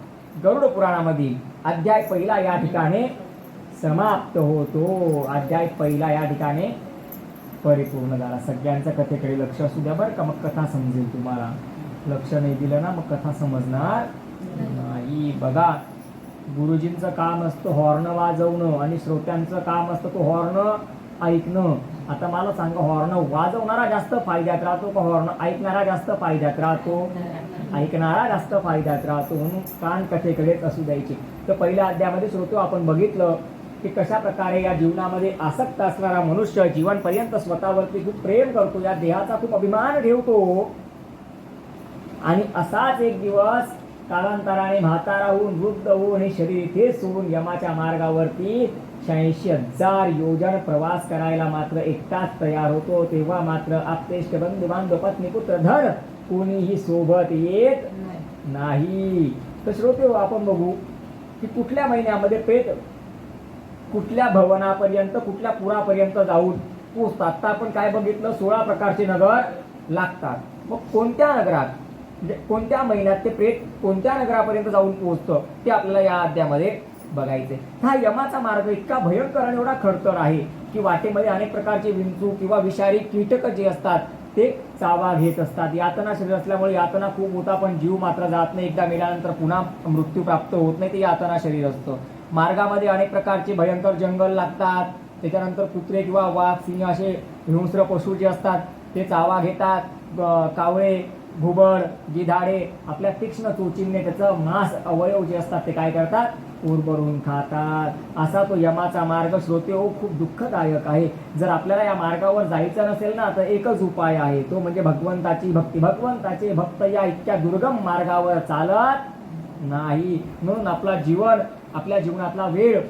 गरुड पुराणामधील अध्याय 1 या ठिकाणी समाप्त होतो. अध्याय 1 या ठिकाणी परिपूर्ण झाला. सगळ्यांचं कथेकडे लक्ष असू द्या बरं का, मग कथा समजेल तुम्हाला. लक्ष नाही दिलं ना मग कथा समजणार नाही. बघा, गुरुजींचं काम असतं हॉर्न वाजवणं आणि श्रोत्यांचं काम असतं तो हॉर्न ऐकणं. आता मला सांगा, हॉर्न वाजवणारा जास्त फायद्यात राहतो का हॉर्न ऐकणारा जास्त फायद्यात राहतो? ऐकणारा जास्त फायद्यात राहतो. म्हणून कान कथेकडेच असू द्यायचे. तर पहिल्या अध्यायामध्ये श्रोतो आपण बघितलं की कशा प्रकारे या जीवनामध्ये आसक्त असणारा मनुष्य जीवनपर्यंत स्वतःवरती खूप प्रेम करतो, या देहाचा खूप अभिमान ठेवतो. आणि असाच एक दिवस कालांतराने म्हातारा होऊन, वृद्ध होऊन हे शरीर इथे सोडून यमाच्या मार्गावरती 86,000 योजन प्रवास करायला मात्र एकटाच तयार होतो. तेव्हा मात्र आप्तेष्ट, बंधू, बांधव, पत्नी, पुत्र, धन कोणीही सोबत येत नाही. तर श्रोते हो, आपण बघू की कुठल्या महिन्यामध्ये प्रेत कुठल्या भवनापर्यंत, कुठल्या पुरापर्यंत जाऊन पोचतात. आता आपण काय बघितलं? 16 प्रकारचे नगर लागतात. मग कोणत्या नगरात, म्हणजे कोणत्या महिन्यात ते प्रेत कोणत्या नगरापर्यंत जाऊन पोहोचतं ते आपल्याला या अध्यायामध्ये बघायचे. हा यमाचा मार्ग इतका भयंकर आणि एवढा खडतर आहे की वाटेमध्ये अनेक प्रकारचे विंचू किंवा विषारी कीटक जे असतात ते चावा घेत असतात. यातना शरीर असल्यामुळे यातना खूप होता, पण जीव मात्र जात नाही. एकदा मेल्यानंतर पुन्हा मृत्यू प्राप्त होत नाही, ते यातना शरीर असतं. मार्गामध्ये अनेक प्रकारचे भयंकर जंगल लागतात. त्याच्यानंतर कुत्रे किंवा वाघ, सिंह असे हिंस्र पशु जे असतात ते चावा घेतात. कावळे, घुबड, गिधाडे आपल्या तीक्ष्ण चोचीने त्याचं मांस अवयव जे असतात ते काय करतात, उरबरून खातात. असा तो यमाचा मार्ग श्रोते हो खूप दुःखदायक आहे. जर आपल्याला या मार्गावर जायचं नसेल ना, तर एकच उपाय आहे, तो म्हणजे भगवंताची भक्ती. भगवंताचे भक्त या इतक्या दुर्गम मार्गावर चालत नाही. म्हणून आपल्या जीवनातला वेळ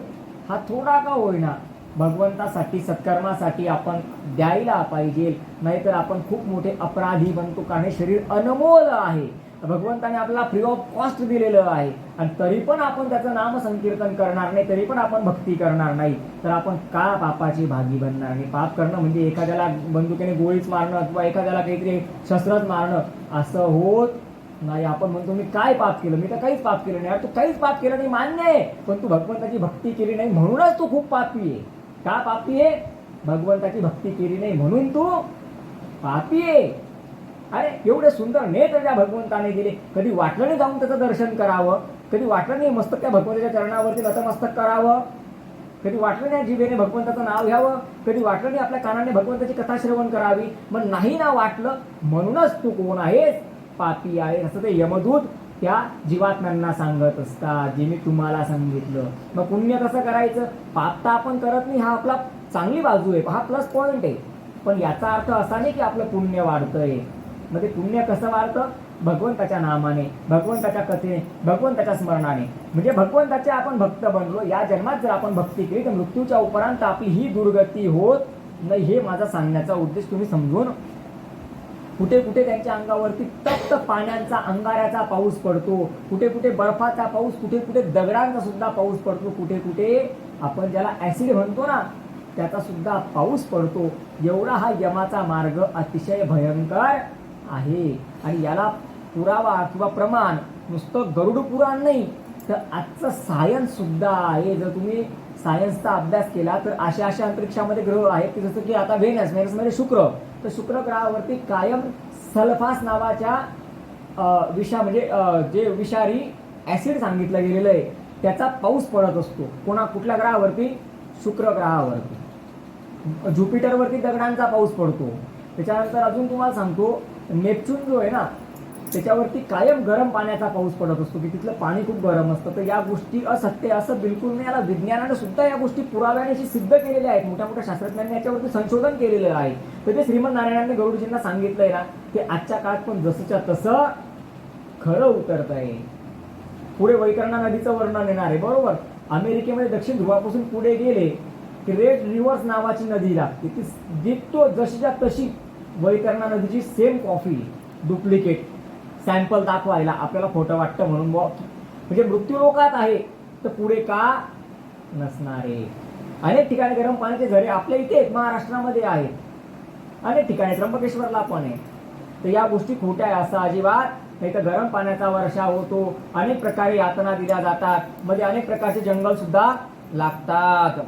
हा थोडा का होईना भगवंतासाठी, सत्कर्मासाठी आपण द्यायला पाहिजे. नाहीतर आपण खूप मोठे अपराधी बनतो. कारण हे शरीर अनमोल आहे. भगवंताने आपल्याला फ्री ऑफ कॉस्ट दिलेलं आहे, आणि तरी पण आपण त्याचं नाम संकीर्तन करणार नाही, तरी पण आपण भक्ती करणार नाही, तर आपण का पापाची भागी बनणार नाही. पाप करणं म्हणजे एखाद्याला बंदुकीने गोळीच मारणं किंवा एखाद्याला काहीतरी शस्त्रच मारणं असं होत नाही. आपण म्हणतो मी काय पाप केलं, मी तर काहीच पाप केलं नाही. तू काहीच पाप केलं नाही मान्य आहे, पण तू भगवंताची भक्ती केली नाही म्हणूनच तू खूप पापी आहे. का पापी आहे? भगवंताची भक्ती केली नाही म्हणून तू पापी आहे. अरे एवढे सुंदर नेत्र त्या भगवंताने दिले, कधी वाटलं नाही जाऊन त्याचं दर्शन करावं? कधी वाटलं नाही मस्तक त्या भगवंताच्या चरणावरती नतमस्तक करावं? कधी वाटलं नाही जिभेने भगवंताचं नाव घ्यावं? कधी वाटलं नाही आपल्या कानाने भगवंताची कथा श्रवण करावी? मग नाही ना वाटलं, म्हणूनच तू कोण आहेस? पापी आहे. असं ते यमदूत त्या जीवात्म्यांना सांगत असतात, जे मी तुम्हाला सांगितलं. मग पुण्य कसं करायचं? पाप तर आपण करत नाही, हा आपला चांगली बाजू आहे, हा प्लस पॉइंट आहे. पण याचा अर्थ असा नाही की आपलं पुण्य वाढतंय. मग ते पुण्य कसं वाढतं? भगवंताच्या नामाने, भगवंताच्या कथेने, भगवंताच्या स्मरणाने. म्हणजे भगवंताचे आपण भक्त बनलो. या जन्मात जर आपण भक्ती केली तर मृत्यूच्या उपरांत आपली ही दुर्गती होत नाही. हे माझा सांगण्याचा उद्देश तुम्ही समजून. कुठे कुठे त्यांच्या अंगावरती तप्त पाण्याचा, अंगाऱ्याचा पाऊस पडतो, कुठे कुठे बर्फाचा पाऊस, कुठे कुठे दगडांचा सुद्धा पाऊस पडतो, कुठे कुठे आपण ज्याला ऍसिड म्हणतो ना त्याचा सुद्धा पाऊस पडतो. एवढा हा यमाचा मार्ग अतिशय भयंकर आहे. आणि याला पुरावा किंवा प्रमाण नुसतं गरुड पुराण नाही, तर आजचं सायन्स सुद्धा आहे. जर तुम्ही सायन्सचा अभ्यास केला तर अशा अंतरिक्षामध्ये ग्रह आहेत की जसं की आता व्हेनसमध्ये शुक्र, तर शुक्र ग्रहावरती कायम सल्फास नावाच्या म्हणजे जे विषारी ऍसिड सांगितलं गेलेलं आहे त्याचा पाऊस पडत असतो. कुठल्या ग्रहावरती? शुक्र ग्रहावरती. ज्युपिटरवरती दगडांचा पाऊस पडतो. त्याच्यानंतर अजून तुम्हाला सांगतो, नेपच्यून जो आहे ना त्याच्यावरती कायम गरम पाण्याचा पाऊस पडत असतो, की तिथलं पाणी खूप गरम असतं. तर या गोष्टी असत्य असं बिलकुल नाही. याला विज्ञानाने सुद्धा या गोष्टी पुराव्याने सिद्ध केलेल्या आहेत. मोठ्या मोठ्या शास्त्रज्ञांनी याच्यावरती संशोधन केलेलं आहे. तर ते श्रीमंत नारायणांनी गरुडजींना सांगितलंय ना, ते आजच्या काळात पण जसंच्या तसं खरं उतरत आहे. पुढे वैतरणा नदीचं वर्णन येणार आहे, बरोबर. अमेरिकेमध्ये दक्षिण ध्रुवापासून पुढे गेले की रेड रिव्हर्स नावाची नदी लागते. ती जितो जशीच्या तशी वैतरणा नदीची सेम कॉफी डुप्लिकेट सॅम्पल दाखवायला आपल्याला खोटं वाटतं म्हणून. म्हणजे मृत्यू लोकात आहे तर पुढे का नसणारे. अनेक ठिकाणी गरम पाण्याचे झरे आपल्या इथे महाराष्ट्रामध्ये आहेत, अनेक ठिकाणी त्र्यंबकेश्वरला पण आहे. तर या गोष्टी खोट्या आहे असं अजिबात नाही. तर गरम पाण्याचा वर्षाव होतो, अनेक प्रकारे यातना दिल्या जातात, मध्ये अनेक प्रकारचे जंगल सुद्धा लागतात.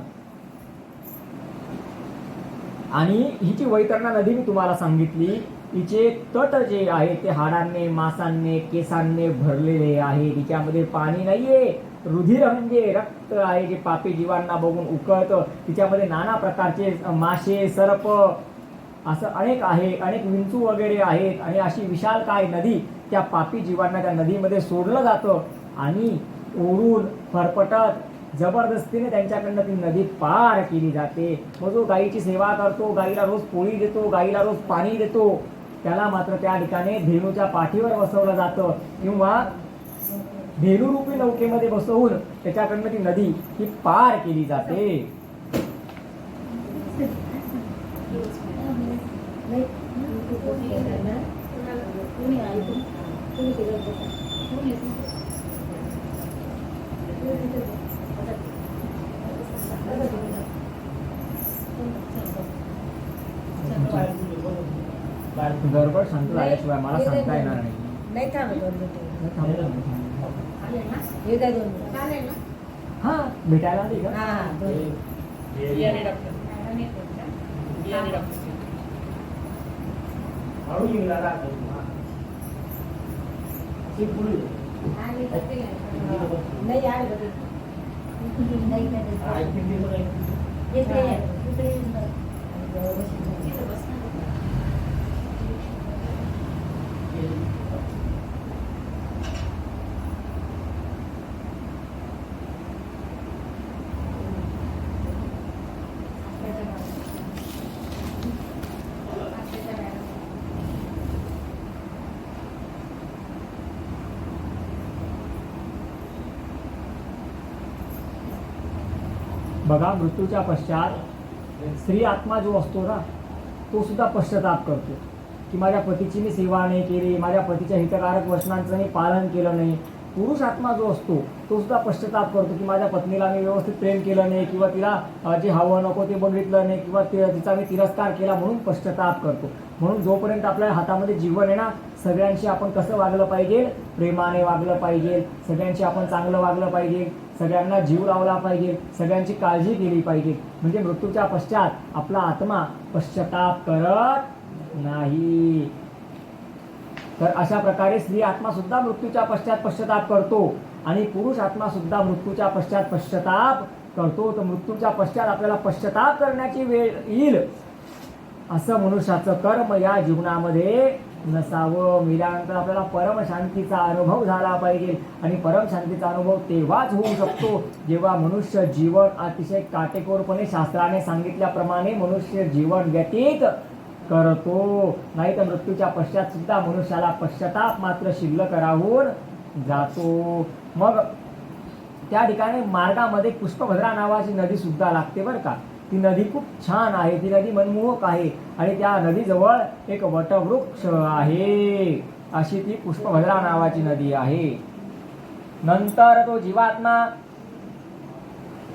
आणि ही जी वैतरणा नदी मी तुम्हाला सांगितली, तिचे तट जे आहे ते हाडांनी, मांसांनी, केसांनी भरलेले आहे. तिच्यामध्ये पाणी नाहीये, रुधिर म्हणजे रक्त आहे जे पापी जीवांना बघून उकळतं. तिच्यामध्ये नाना प्रकारचे मासे, सर्प असं अनेक आहे, अनेक विंचू वगैरे आहेत. आणि अशी विशाल काय नदी त्या पापी जीवांना त्या नदीमध्ये सोडलं जातं आणि ओढून फरफटत जबरदस्तीने त्यांच्याकडनं ती नदी पार केली जाते. मग जो गायीची सेवा करतो, गायीला रोज पोळी देतो, गायीला रोज पाणी देतो, त्याला मात्र त्या ठिकाणी धेनूच्या पाठीवर बसवलं जातं किंवा धेनुरूपी नौकेमध्ये बसवून त्याच्याकडनं ती नदी ही पार केली जाते. गडबड सांगतो झाल्याशिवाय मला सांगता येणार नाही. हा भेटायला आली का? बघा, मृत्यूच्या पश्चात स्त्री आत्मा जो असतो ना, तो सुद्धा पश्चाताप करतो की माझ्या पतीची मी सेवा नाही केली, माझ्या पतीच्या हितकारक वचनांचं मी पालन केलं नाही. पुरुष आत्मा जो असतो तो सुद्धा पश्चाताप करतो की माझ्या पत्नीला मी व्यवस्थित प्रेम केलं नाही, किंवा तिला जे हवं नको ते बघितलं नाही, किंवा तिचा मी तिरस्कार केला, म्हणून पश्चाताप करतो. म्हणून जोपर्यंत आपल्या हातामध्ये जीवन आहे ना, सगळ्यांशी आपण कसं वागलं पाहिजे? प्रेमाने वागलं पाहिजे, सगळ्यांशी आपण चांगलं वागलं पाहिजे, सगळ्यांना जीव लावला पाहिजे, सगळ्यांची काळजी केली पाहिजे. म्हणजे मृत्यूच्या पश्चात आपला आत्मा पश्चाताप करत नाही. तर अशा प्रकारे स्त्री आत्मा सुद्धा मृत्यूच्या पश्चात पश्चाताप करतो आणि पुरुष आत्मा सुद्धा मृत्यूच्या पश्चात पश्चाताप करतो. तर मृत्यूच्या पश्चात आपल्याला पश्चाताप करण्याची वेळ येईल असं मनुष्याचं कर्म या जीवनामध्ये नसावं. मेल्यानंतर आपल्याला परमशांतीचा अनुभव झाला पाहिजे आणि परमशांतीचा अनुभव तेव्हाच होऊ शकतो जेव्हा मनुष्य जीवन अतिशय काटेकोरपणे शास्त्राने सांगितल्याप्रमाणे मनुष्य जीवन व्यतीत करतो. नाही तर मृत्यूच्या पश्चात सुद्धा मनुष्याला पश्चाताप मात्र शिल्लक राहून जातो. मग त्या ठिकाणी मार्गामध्ये पुष्पभद्रा नावाची नदी सुद्धा लागते बरं का. ती नदी खूप छान आहे, ती नदी मनमोहक आहे आणि त्या नदीजवळ एक वटवृक्ष आहे. अशी ती पुष्पभद्रा नावाची नदी आहे. नंतर तो जीवात्मा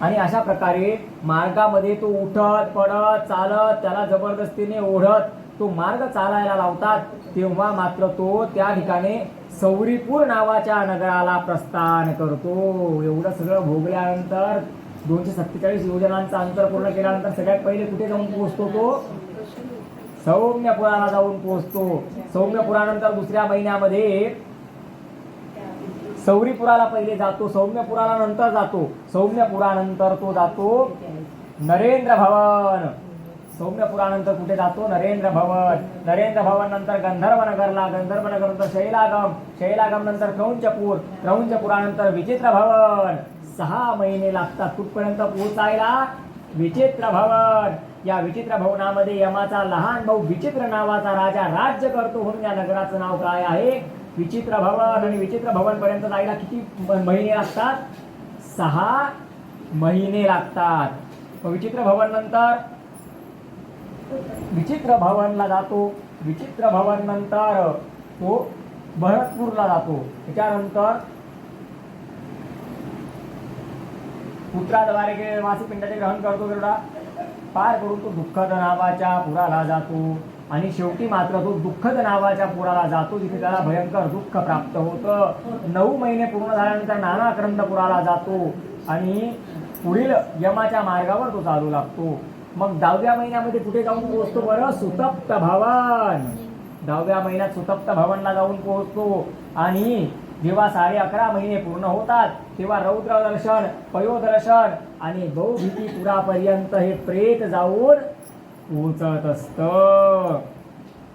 आणि अशा प्रकारे मार्गामध्ये तो उठत पडत चालत, त्याला जबरदस्तीने ओढत तो मार्ग चालायला लावतात, तेव्हा मात्र तो त्या ठिकाणी सौरीपूर नावाच्या नगराला प्रस्थान करतो. एवढं सगळं भोगल्यानंतर 247 योजनांचं अंतर पूर्ण केल्यानंतर सगळ्यात पहिले कुठे जाऊन पोहोचतो? तो सौम्यपुराला जाऊन पोहोचतो. सौम्यपुरानंतर दुसऱ्या महिन्यामध्ये सौरीपुराला पहिले जातो, सौम्यपुराला नंतर जातो, सौम्यपुरानंतर तो जातो नरेंद्र भवन. सौम्यपुरानंतर कुठे जातो? नरेंद्र भवन. नरेंद्र भवन नंतर गंधर्वनगरला, गंधर्वनगर नंतर शैलागम, शैलागम नंतर क्रौंचपूर, क्रौंचपुरानंतर विचित्र भवन. 6 महिने लागतात कुठपर्यंत पोहोचायला? विचित्र भवन. या विचित्र भवनामध्ये यमाचा लहान भाऊ विचित्र नावाचा राजा राज्य करतो, म्हणून या नगराचं नाव काय आहे? विचित्र भवन. आणि विचित्र भवन पर्यंत जायला किती महिने लागतात? 6 महिने लागतात. विचित्र भवन नंतर विचित्र भवनला जातो. विचित्र भवन नंतर तो भरतपूरला जातो. त्याच्यानंतर पुत्राद्वारे वासीपिंडाचे ग्रहण करतो, गरुडा पार करून तो दुःखद नावाच्या पुराला जातो. आणि शेवटी मात्र तो दुःखद नावाच्या पुराला जातो, जिथे त्याला भयंकर दुःख प्राप्त होतं. 9 महिने पूर्ण झाल्यानंतर नानाक्रंदपुराला जातो आणि पुढील यमाच्या मार्गावर तो चालू लागतो. मग 10व्या महिन्यामध्ये कुठे जाऊन पोहोचतो बरं? सुतप्त भवन. 10व्या महिन्यात सुतप्त भवनला जाऊन पोहोचतो. आणि जेव्हा 11.5 महिने पूर्ण होतात तेव्हा रौद्र दर्शन, पयोदर्शन आणि बहुभीतीपुरापर्यंत हे प्रेत जाऊन पोचत असतं.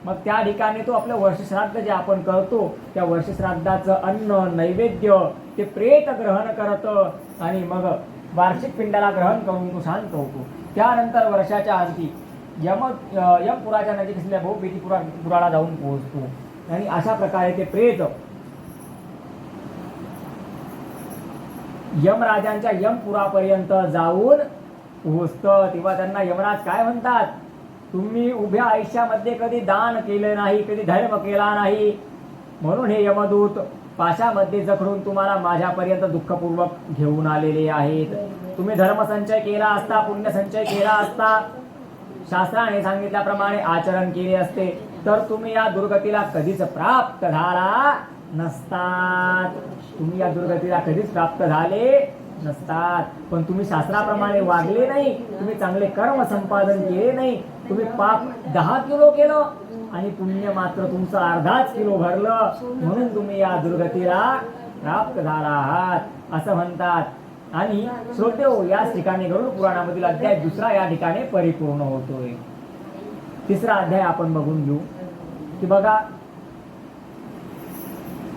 मग त्या ठिकाणी तो आपलं वर्षश्राद्ध जे आपण करतो त्या वर्षश्राद्धाचं अन्न नैवेद्य ते प्रेत ग्रहण करतं आणि मग वार्षिक पिंडाला ग्रहण करून तो शांत होतो. त्यानंतर वर्षाच्या अंती यमपुराच्या नजीक असलेल्या बहुभीतीपुराला जाऊन पोहोचतो. आणि अशा प्रकारे ते प्रेत यमराजांच्या यमपुरापर्यंत जाऊन पोहोचतं. तेव्हा त्यांना यमराज काय म्हणतात? तुम्ही उभ्या आयुष्यामध्ये कधी दान केलं नाही, कधी धर्म केला नाही, म्हणून हे यमदूत पाशामध्ये जखडून तुम्हाला माझ्यापर्यंत दुःखपूर्वक घेऊन आलेले आहेत. तुम्ही धर्मसंचय केला असता, पुण्यसंचय केला असता, शास्त्राने सांगितल्याप्रमाणे आचरण केले असते तर तुम्ही या दुर्गतीला कधीच प्राप्त झाला नसतात. तुम्ही या दुर्गतीला कधीच प्राप्त झाले नसतात. पण तुम्ही शास्त्राप्रमाणे वागले नाही, तुम्ही चांगले कर्म संपादन केले नाही, तुम्ही पाप 10 किलो केलं आणि पुण्य मात्र तुमचं अर्धाच किलो भरलं, म्हणून तुम्ही या दुर्गतीला प्राप्त झाला आहात असं म्हणतात. आणि श्रोतेहो, याच ठिकाणी गरुड पुराणामधील अध्याय 2 या ठिकाणी परिपूर्ण होतोय. 3रा अध्याय आपण बघून घेऊ की बघा,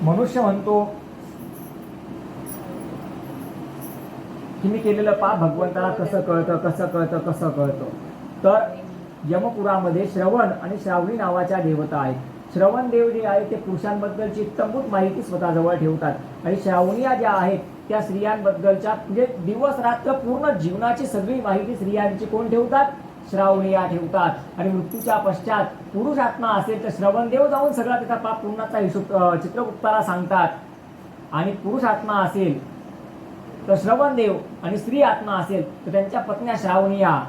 मनुष्य म्हणतो की मी केलेलं पाप भगवंताला कसं कळतं. तर यमपुरामध्ये श्रवण आणि श्रावणी नावाच्या देवता आहेत. श्रवण देव जे आहे ते पुरुषांबद्दलची इत्तमभूत माहिती स्वतःजवळ ठेवतात आणि श्रावणिया ज्या आहेत त्या स्त्रियांबद्दलच्या म्हणजे दिवस रात्र पूर्ण जीवनाची सगळी माहिती स्त्रियांची कोण ठेवतात? श्रावणिया ठेवतात. आणि मृत्यूच्या पश्चात पुरुष आत्मा असेल तर श्रवण देव जाऊन सगळा त्याचा पाप पुण्याचा हिशोब चित्रगुप्ताला सांगतात. आणि पुरुष आत्मा असेल तर श्रवण देव आणि स्त्री आत्मा असेल तर त्यांच्या पत्न्या श्रावणिया.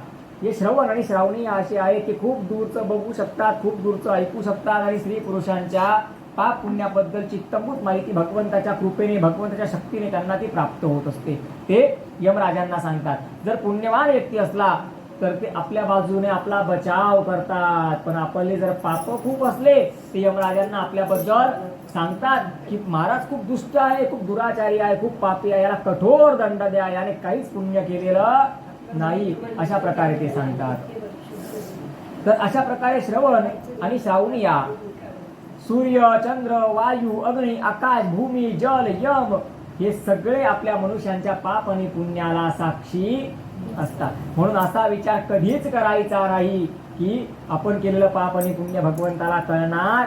हे श्रवण आणि श्रावणिया असे आहे की खूप दूरचं बघू शकतात, खूप दूरचं ऐकू शकतात आणि स्त्री पुरुषांच्या पाप पुण्याबद्दलची इत्तमभूत माहिती भगवंताच्या कृपेने, भगवंताच्या शक्तीने त्यांना ती प्राप्त होत असते. ते यमराजांना सांगतात. जर पुण्यवान व्यक्ती असला तर ते आपल्या बाजूने आपला बचाव करतात, पण आपले जर पाप खूप असले ते यमराजांना आपल्याबद्दल सांगतात की महाराज खूप दुष्ट आहे, खूप दुराचारी आहे, खूप पापी आहे, याला कठोर दंड द्या, याने काहीच पुण्य केलेलं नाही, अशा प्रकारे ते सांगतात. तर अशा प्रकारे श्रवण आणि श्रावणिया, सूर्य, चंद्र, वायू, अग्नी, आकाश, भूमी, जल, यम हे सगळे आपल्या मनुष्यांच्या पाप आणि पुण्याला साक्षी असतात. म्हणून असा विचार कधीच करायचा नाही की आपण केलेलं पाप आणि पुण्य भगवंताला कळणार.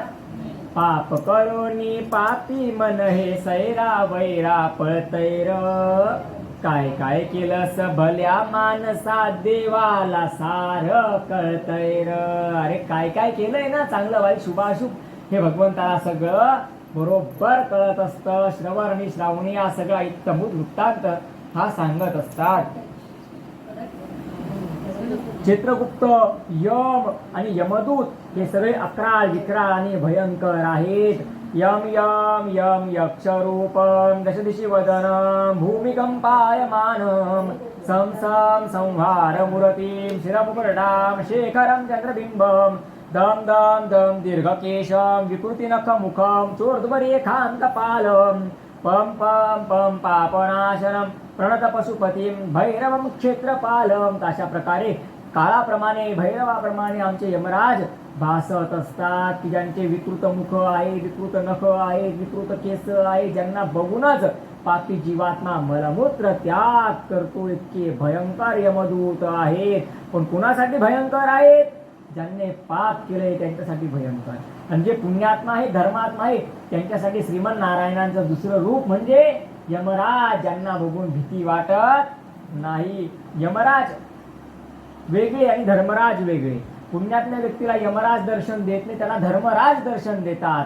पाप करोनी पापी मन हे सैरा वैरा पळतैर, काय काय केलंस भल्या मानसा देवाला सार कळतैर. अरे काय काय केलंय ना, चांगलं वाईट शुभाशुभ हे भगवंताला सगळं बरोबर कळत असतं. श्रवण आणि श्रावणी हा सगळा इत्तमभूत वृत्तांत हा सांगत असतात. चित्रगुप्त, यम आणि यमदूत हे सगळे अक्राळ विक्राळ आणि भयंकर आहेत. यम यम यम यक्षरूपम दशदिशी वदनम भूमिकंपायमानम सं सं संहार मूर्तिम शिरमुकुटाम शेखरम चंद्रबिंबम दम दम दम दीर्घकेशम विकृती नखमुखम चोर्ध्वरेखान्तपालम पम पम पम पापनाशनम प्रणत पशुपतीम भैरवम क्षेत्रपालम. अशा प्रकारे काळाप्रमाणे भैरवाप्रमाणे आमचे यमराज भासत असतात की ज्यांचे विकृत मुख आहे, विकृत नख आहे, विकृत केस आहे, ज्यांना बघूनच पापी जीवात्मा मलमूत्र त्याग करतो. इतके भयंकर यमदूत आहेत. पण कुणासाठी भयंकर आहेत? ज्यांनी पाप केले त्यांच्यासाठी भयंकर. आणि जे पुण्यात्मा आहे, धर्मात्मा आहे, त्यांच्यासाठी श्रीमन नारायणांचं दुसरं रूप म्हणजे यमराज, ज्यांना बघून भीती वाटत नाही. यमराज वेगळे आणि धर्मराज वेगळे. पुण्यात्म्या व्यक्तीला यमराज दर्शन देत नाही, त्याला धर्मराज दर्शन देतात.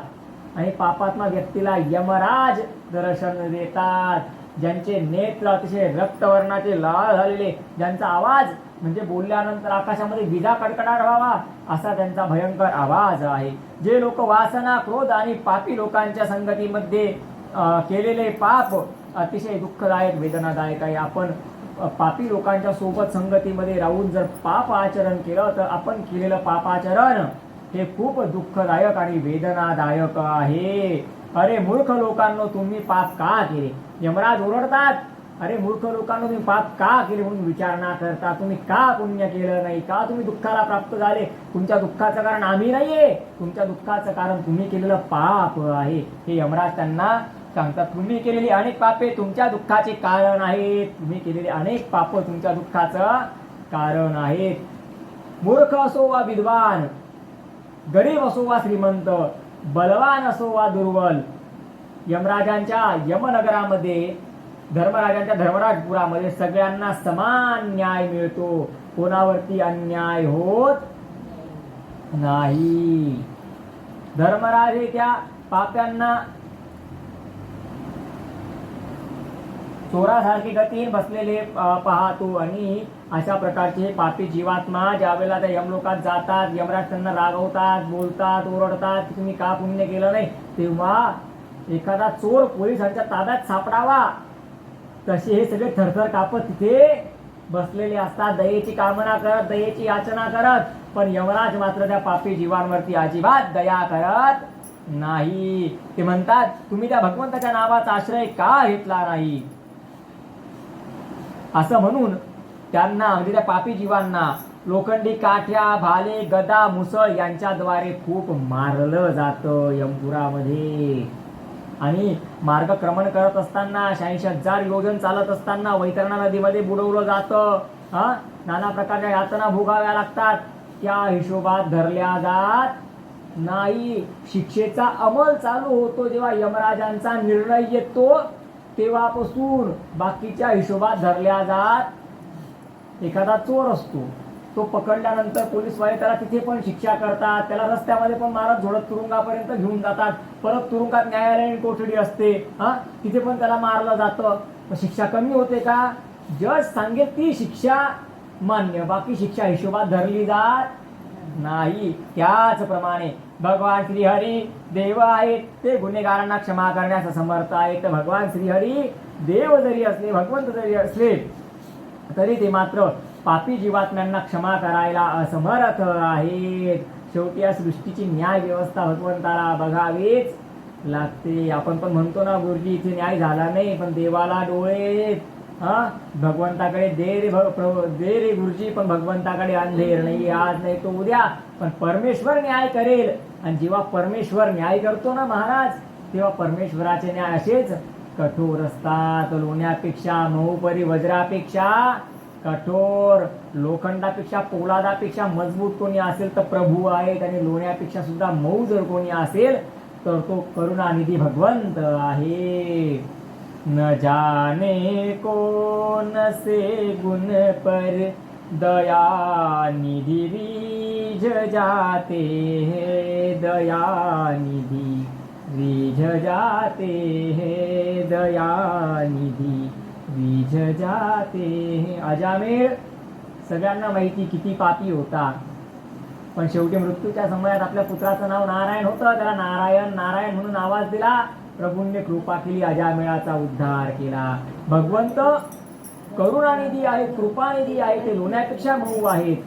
आणि पापात्मा व्यक्तीला यमराज दर्शन देतात. ज्यांचे नेत्र अतिशय रक्तवर्णाचे लाल झालेले, ज्यांचा आवाज म्हणजे बोलल्यानंतर आकाशामध्ये विजा कडकडाट व्हावा असा त्यांचा भयंकर आवाज आहे. जे लोक वासना, क्रोध आणि पापी लोकांच्या संगतीमध्ये केलेले पाप अतिशय दुःखदायक, वेदनादायक आहे. आपण पापी लोकांच्या सोबत संगतीमध्ये राहून जर पाप आचरण केलं तर आपण केलेलं पापाचरण हे खूप दुःखदायक आणि वेदनादायक आहे. अरे मूर्ख लोकांनो, तुम्ही पाप का केले? यमराज ओरडतात, अरे मूर्ख लोकांनो, तुम्ही पाप का केले म्हणून विचारणा करता. तुम्ही का पुण्य केलं नाही, का तुम्ही दुःखाला प्राप्त झाले? तुमच्या दुःखाचं कारण आम्ही नाहीये, तुमच्या दुःखाचं कारण तुम्ही केलेलं पाप आहे. हे यमराज त्यांना सांगतात. तुम्ही केलेली अनेक पापे तुमच्या दुःखाचे कारण आहेत. तुम्ही केलेले अनेक पाप तुमच्या दुःखाचं कारण आहेत. मूर्ख असो वा विद्वान, गरीब असो वा श्रीमंत, बलवान असो वा दुर्बल, यमराजांच्या यमनगरामध्ये, धर्मराजांच्या धर्मराजपुरामध्ये सगळ्यांना समान न्याय मिळतो. कोणावरती अन्याय होत नाही. धर्मराज हे त्या पाप्यांना चोरासारखी गतीने बसलेले पाहतो. आणि अशा प्रकारचे पापी जीवात्मा ज्यावेळेला त्या यमलोकात जातात, यमराज त्यांना रागवतात, बोलतात, ओरडतात की तुम्ही का पुण्य केलं नाही, तेव्हा एखादा चोर पोलिसांच्या ताब्यात सापडावा तसे हे सगळे थरथर कापत तिथे बसलेले असतात, दयेची कामना करत, दयेची याचना करत. पण यमराज मात्र त्या पापी जीवांवरती अजिबात दया करत नाही. ते म्हणतात, तुम्ही त्या भगवंताच्या नावाचा आश्रय का घेतला नाही? असं म्हणून त्यांना म्हणजे त्या पापी जीवांना लोखंडी काठ्या, भाले, गदा, मुसळ यांच्याद्वारे खूप मारलं जातं यमपुरामध्ये. आणि मार्गक्रमण करत असताना 86,000 योजन चालत असताना वैतरणा नदीमध्ये बुडवलं जातं. नाना प्रकारच्या यातना भोगाव्या लागतात. त्या हिशोबात धरल्या जात नाही. शिक्षेचा अंमल चालू होतो जेव्हा यमराजांचा निर्णय येतो तेव्हापासून बाकीच्या हिशोबात धरल्या जात. एखादा चोर असतो, तो पकडल्यानंतर पोलीस वाले त्याला तिथे पण शिक्षा करतात, त्याला रस्त्यामध्ये पण मारत झोडत तुरुंगापर्यंत घेऊन जातात. परत तुरुंगात न्यायालयीन कोठडी असते, तिथे पण त्याला मारलं जातं. शिक्षा कमी होते का? जज सांगेल ती शिक्षा मान्य, बाकी शिक्षा हिशोबात धरली जात नाही. त्याचप्रमाणे भगवान श्रीहरी देव आहेत, ते गुन्हेगारांना क्षमा करण्यास समर्थ आहेत. भगवान श्रीहरी देव जरी असले, भगवंत जरी असले तरी ते मात्र पापी जीवात्म्यांना क्षमा करायला असमर्थ आहेत. शेवटी या सृष्टीची न्याय व्यवस्था भगवंताला बघावीच लागते. आपण पण म्हणतो ना, गुरुजी इथे न्याय झाला नाही, पण देवाला डोळे, भगवंताकडे दे रे गुरुजी, पण भगवंताकडे अंधेर नाही. आज नाही तो उद्या, पण परमेश्वर न्याय करेल. आणि जेव्हा परमेश्वर न्याय करतो ना महाराज, तेव्हा परमेश्वराचे न्याय असेच कठोर असतात. लोण्यापेक्षा मऊपरी वज्रापेक्षा कठोर, लोखंडापेक्षा पोलादापेक्षा मजबूत कोणी असेल तर प्रभू आहेत. आणि लोण्यापेक्षा सुद्धा मऊ जर कोणी असेल तर तो करुणानिधी भगवंत आहे. न जाने कौन से गुण पर दया निधि रीझ जाते हैं, दया निधि रीझ जाते हैं, दया निधि रीझ जाते हैं. अजामेळ सगळ्यांना माहिती किती पापी होता, पण शेवटी मृत्यूच्या समयात आपल्या पुत्राचं नाव नारायण होतं. त्याला नारायण नारायण म्हणून आवाज दिला. प्रभूंनी कृपा केली, अजामेळाचा उद्धार केला. भगवंत करुणानिधी आहेत, कृपानिधी आहेत, ते लोण्यापेक्षा मऊ आहेत.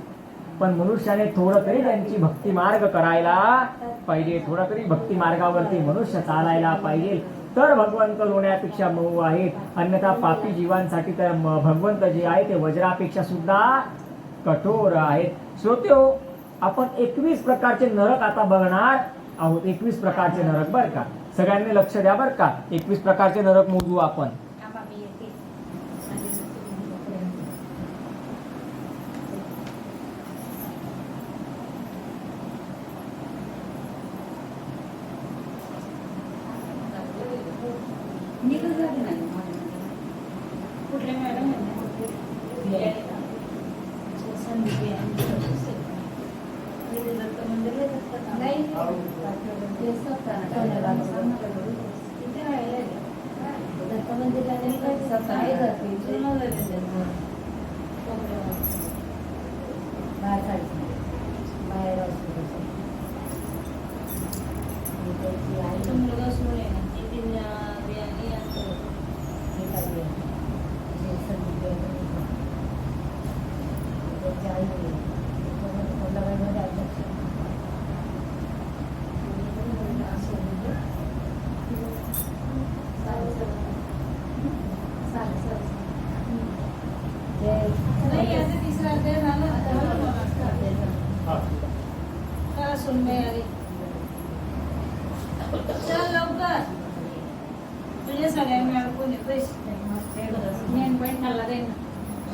पण मनुष्याने थोडं तरी त्यांची भक्ती मार्ग करायला पाहिजे, थोडा तरी भक्ती मार्गावरती मनुष्य चालायला पाहिजे, तर भगवंत लोण्यापेक्षा मऊ आहेत. अन्यथा पापी जीवांसाठी तर भगवंत जे आहे ते वज्रापेक्षा सुद्धा कठोर आहेत. श्रोते हो, आपण 21 प्रकारचे नरक आता बघणार आहोत. 21 प्रकारचे नरक बरं का, सगळ्यांनी लक्ष द्या बरं का. 21 प्रकारचे नरक मोजू आपण.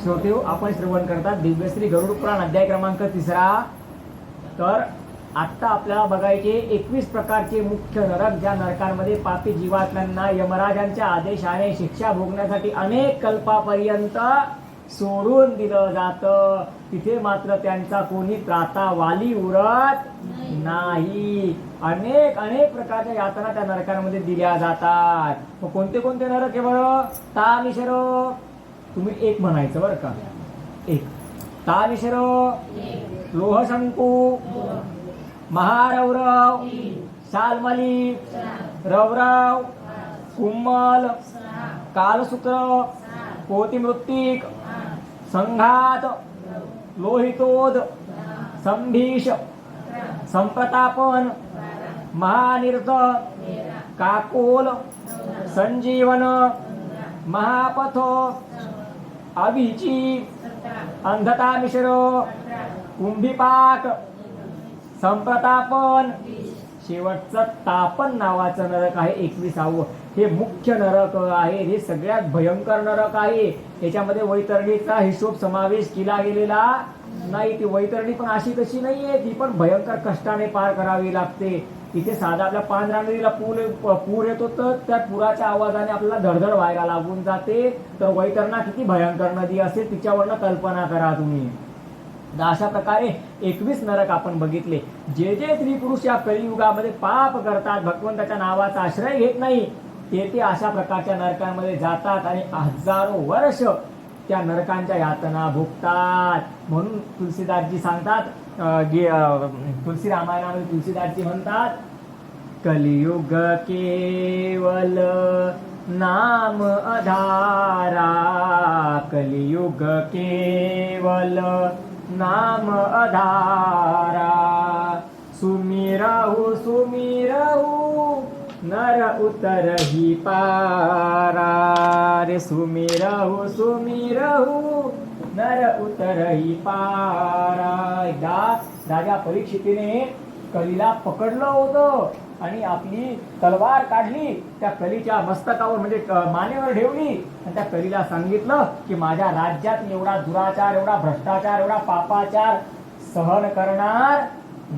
श्रोते हो, आपण श्रवण करतात दिव्यश्री गरुड पुराण अध्याय क्रमांक 3. तर आत्ता आपल्याला बघायचे 21 प्रकारचे मुख्य नरक, ज्या नरकांमध्ये पापी जीवात्म्यांना यमराजांच्या आदेशाने शिक्षा भोगण्यासाठी अनेक कल्पापर्यंत सोडून दिलं जातं. तिथे मात्र त्यांचा कोणी त्राता वाली उरत नाही. अनेक अनेक प्रकारच्या यातना त्या नरकांमध्ये दिल्या जातात. मग कोणते कोणते नरक आहे बरं? तामिशर, तुम्ही एक म्हणायचं बरं का. एक तामिशर, लोहशंकू, महारौरव, शाल्मली, रवरव, कुम्मल, कालसूत्र, कोटिमृत्तिक संघात लोहितोद संभीष संप्रतापन महानिर्त काकोल संजीवन महापथ अभिची अंधता मिश्र कुंभीपाक संप्रतापन शेवटचं तापन नावाचं नरक आहे 21वे. हे मुख्य नरक आहे. हे सगळ्यात भयंकर नरक आहे. याच्यामध्ये वैतरणीचा हिशोब समावेश केला गेलेला नाही. ती वैतरणी पण अशी तशी नाहीये. ती पण भयंकर कष्टाने पार करावी लागते. इथे साधा आपल्या पांढरा नदीला पूर येतो तर त्या पुराच्या आवाजाने आपल्याला धडधड व्हायला लागून जाते. तर वैतरणा किती भयंकर नदी असेल तिच्यावरनं कल्पना करा तुम्ही. अशा प्रकारे 21 नरक आपण बघितले. जे जे स्त्री पुरुष या कलियुगामध्ये पाप करतात, भगवंताच्या नावाचा आश्रय घेत नाही, ते अशा प्रकारच्या नरकांमध्ये जातात आणि हजारो वर्ष त्या नरकांच्या यातना भोगतात. म्हणून तुलसीदासजी सांगतात, तुलसी रामायणामध्ये तुलसीदासजी म्हणतात, कलियुग केवल नाम आधारा, कलियुग केवल नाम आधारा, सुमिरहु सुमिरहु नर उतरही पारा, रे सुमिरहु सुमिरहु नर उतरही पारा. एकदा राजा परीक्षितीने कलीला पकडलं होतं आणि आपली तलवार काढली, त्या कलीच्या मस्तकावर म्हणजे मानेवर ठेवली आणि त्या कलीला सांगितलं की माझ्या राज्यात एवढा दुराचार, एवढा भ्रष्टाचार, एवढा पापाचार सहन करणार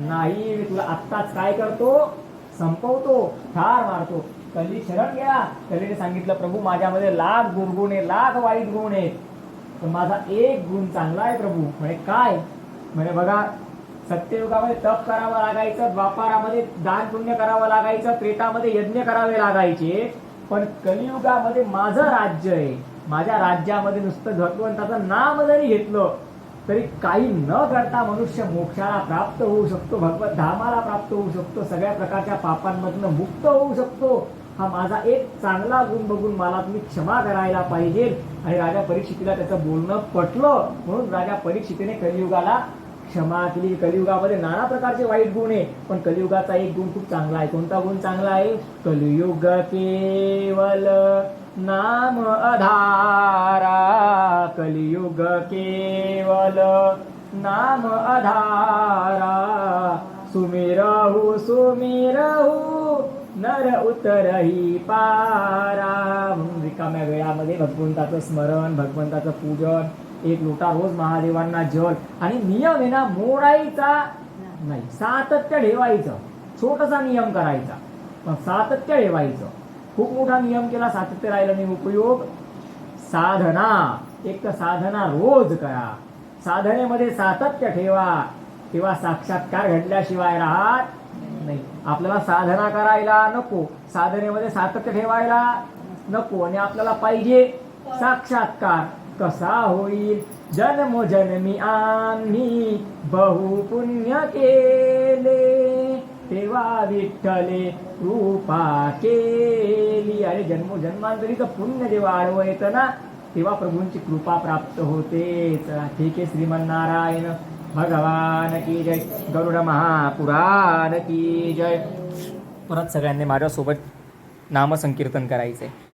नाही. मी तुला आत्ताच काय करतो, संपवतो, ठार मारतो. कली शरण गेला. कलीने सांगितलं, प्रभू माझ्यामध्ये लाख दुर्गुण आहे, लाख वाईट गुण आहेत, पण माझा एक गुण चांगला आहे प्रभू. म्हणजे काय? म्हणजे बघा, सत्ययुगामध्ये तप करावं लागायचं, द्वापारामध्ये दान पुण्य करावं लागायचं, त्रेतामध्ये यज्ञ करावे लागायचे, पण कलियुगामध्ये माझं राज्य आहे. माझ्या राज्यामध्ये नुसतं भगवंताचं नाम जरी घेतलं तरी काही न करता मनुष्य मोक्षाला प्राप्त होऊ शकतो, भगवत धामाला प्राप्त होऊ शकतो, सगळ्या प्रकारच्या पापांमधून मुक्त होऊ शकतो. हा माझा एक चांगला गुण बघून मला तुम्ही क्षमा करायला पाहिजे. आणि राजा परीक्षितीला त्याचं बोलणं पटलं, म्हणून राजा परीक्षितीने कलियुगाला क्षमा केली. कलियुगामध्ये नाना प्रकारचे वाईट गुण आहे, पण कलियुगाचा एक गुण खूप चांगला आहे. कोणता गुण चांगला आहे? कलियुग केवल नाम आधारा, कलियुग केवल नाम आधारा, सुमिरहु सुमिरहु नर उतरही पारा. म्हणून रिकाम्या वेळामध्ये भगवंताचं स्मरण, भगवंताचं पूजन, एक लोटा रोज महादेवांना जल, आणि नियम आहे ना मोडायचा नाही, सातत्य ठेवायचं. छोटासा नियम करायचा पण सातत्य ठेवायचं. खूप मोठा नियम केला, सातत्य राहिलं नाही उपयोग. साधना, एक तर साधना रोज करा, साधनेमध्ये सातत्य ठेवा, तेव्हा साक्षात्कार घडल्याशिवाय राहत नाही. आपल्याला साधना करायला नको, साधनेमध्ये सातत्य ठेवायला नको, आणि आपल्याला पाहिजे साक्षात्कार. कसा होईल? जन्मोजन्मी आम्ही बहु पुण्य केले, तेव्हा विठ्ठले कृपा केली. अरे जन्मोजन्मांतरीचं पुण्य जेव्हा आडवं येतं ना, तेव्हा प्रभूंची कृपा प्राप्त होते. चला ठीक आहे. श्रीमन्नारायण भगवान की जय. गरुड महापुराण की जय. परत सगळ्यांनी माझ्यासोबत नामसंकीर्तन करायचंय.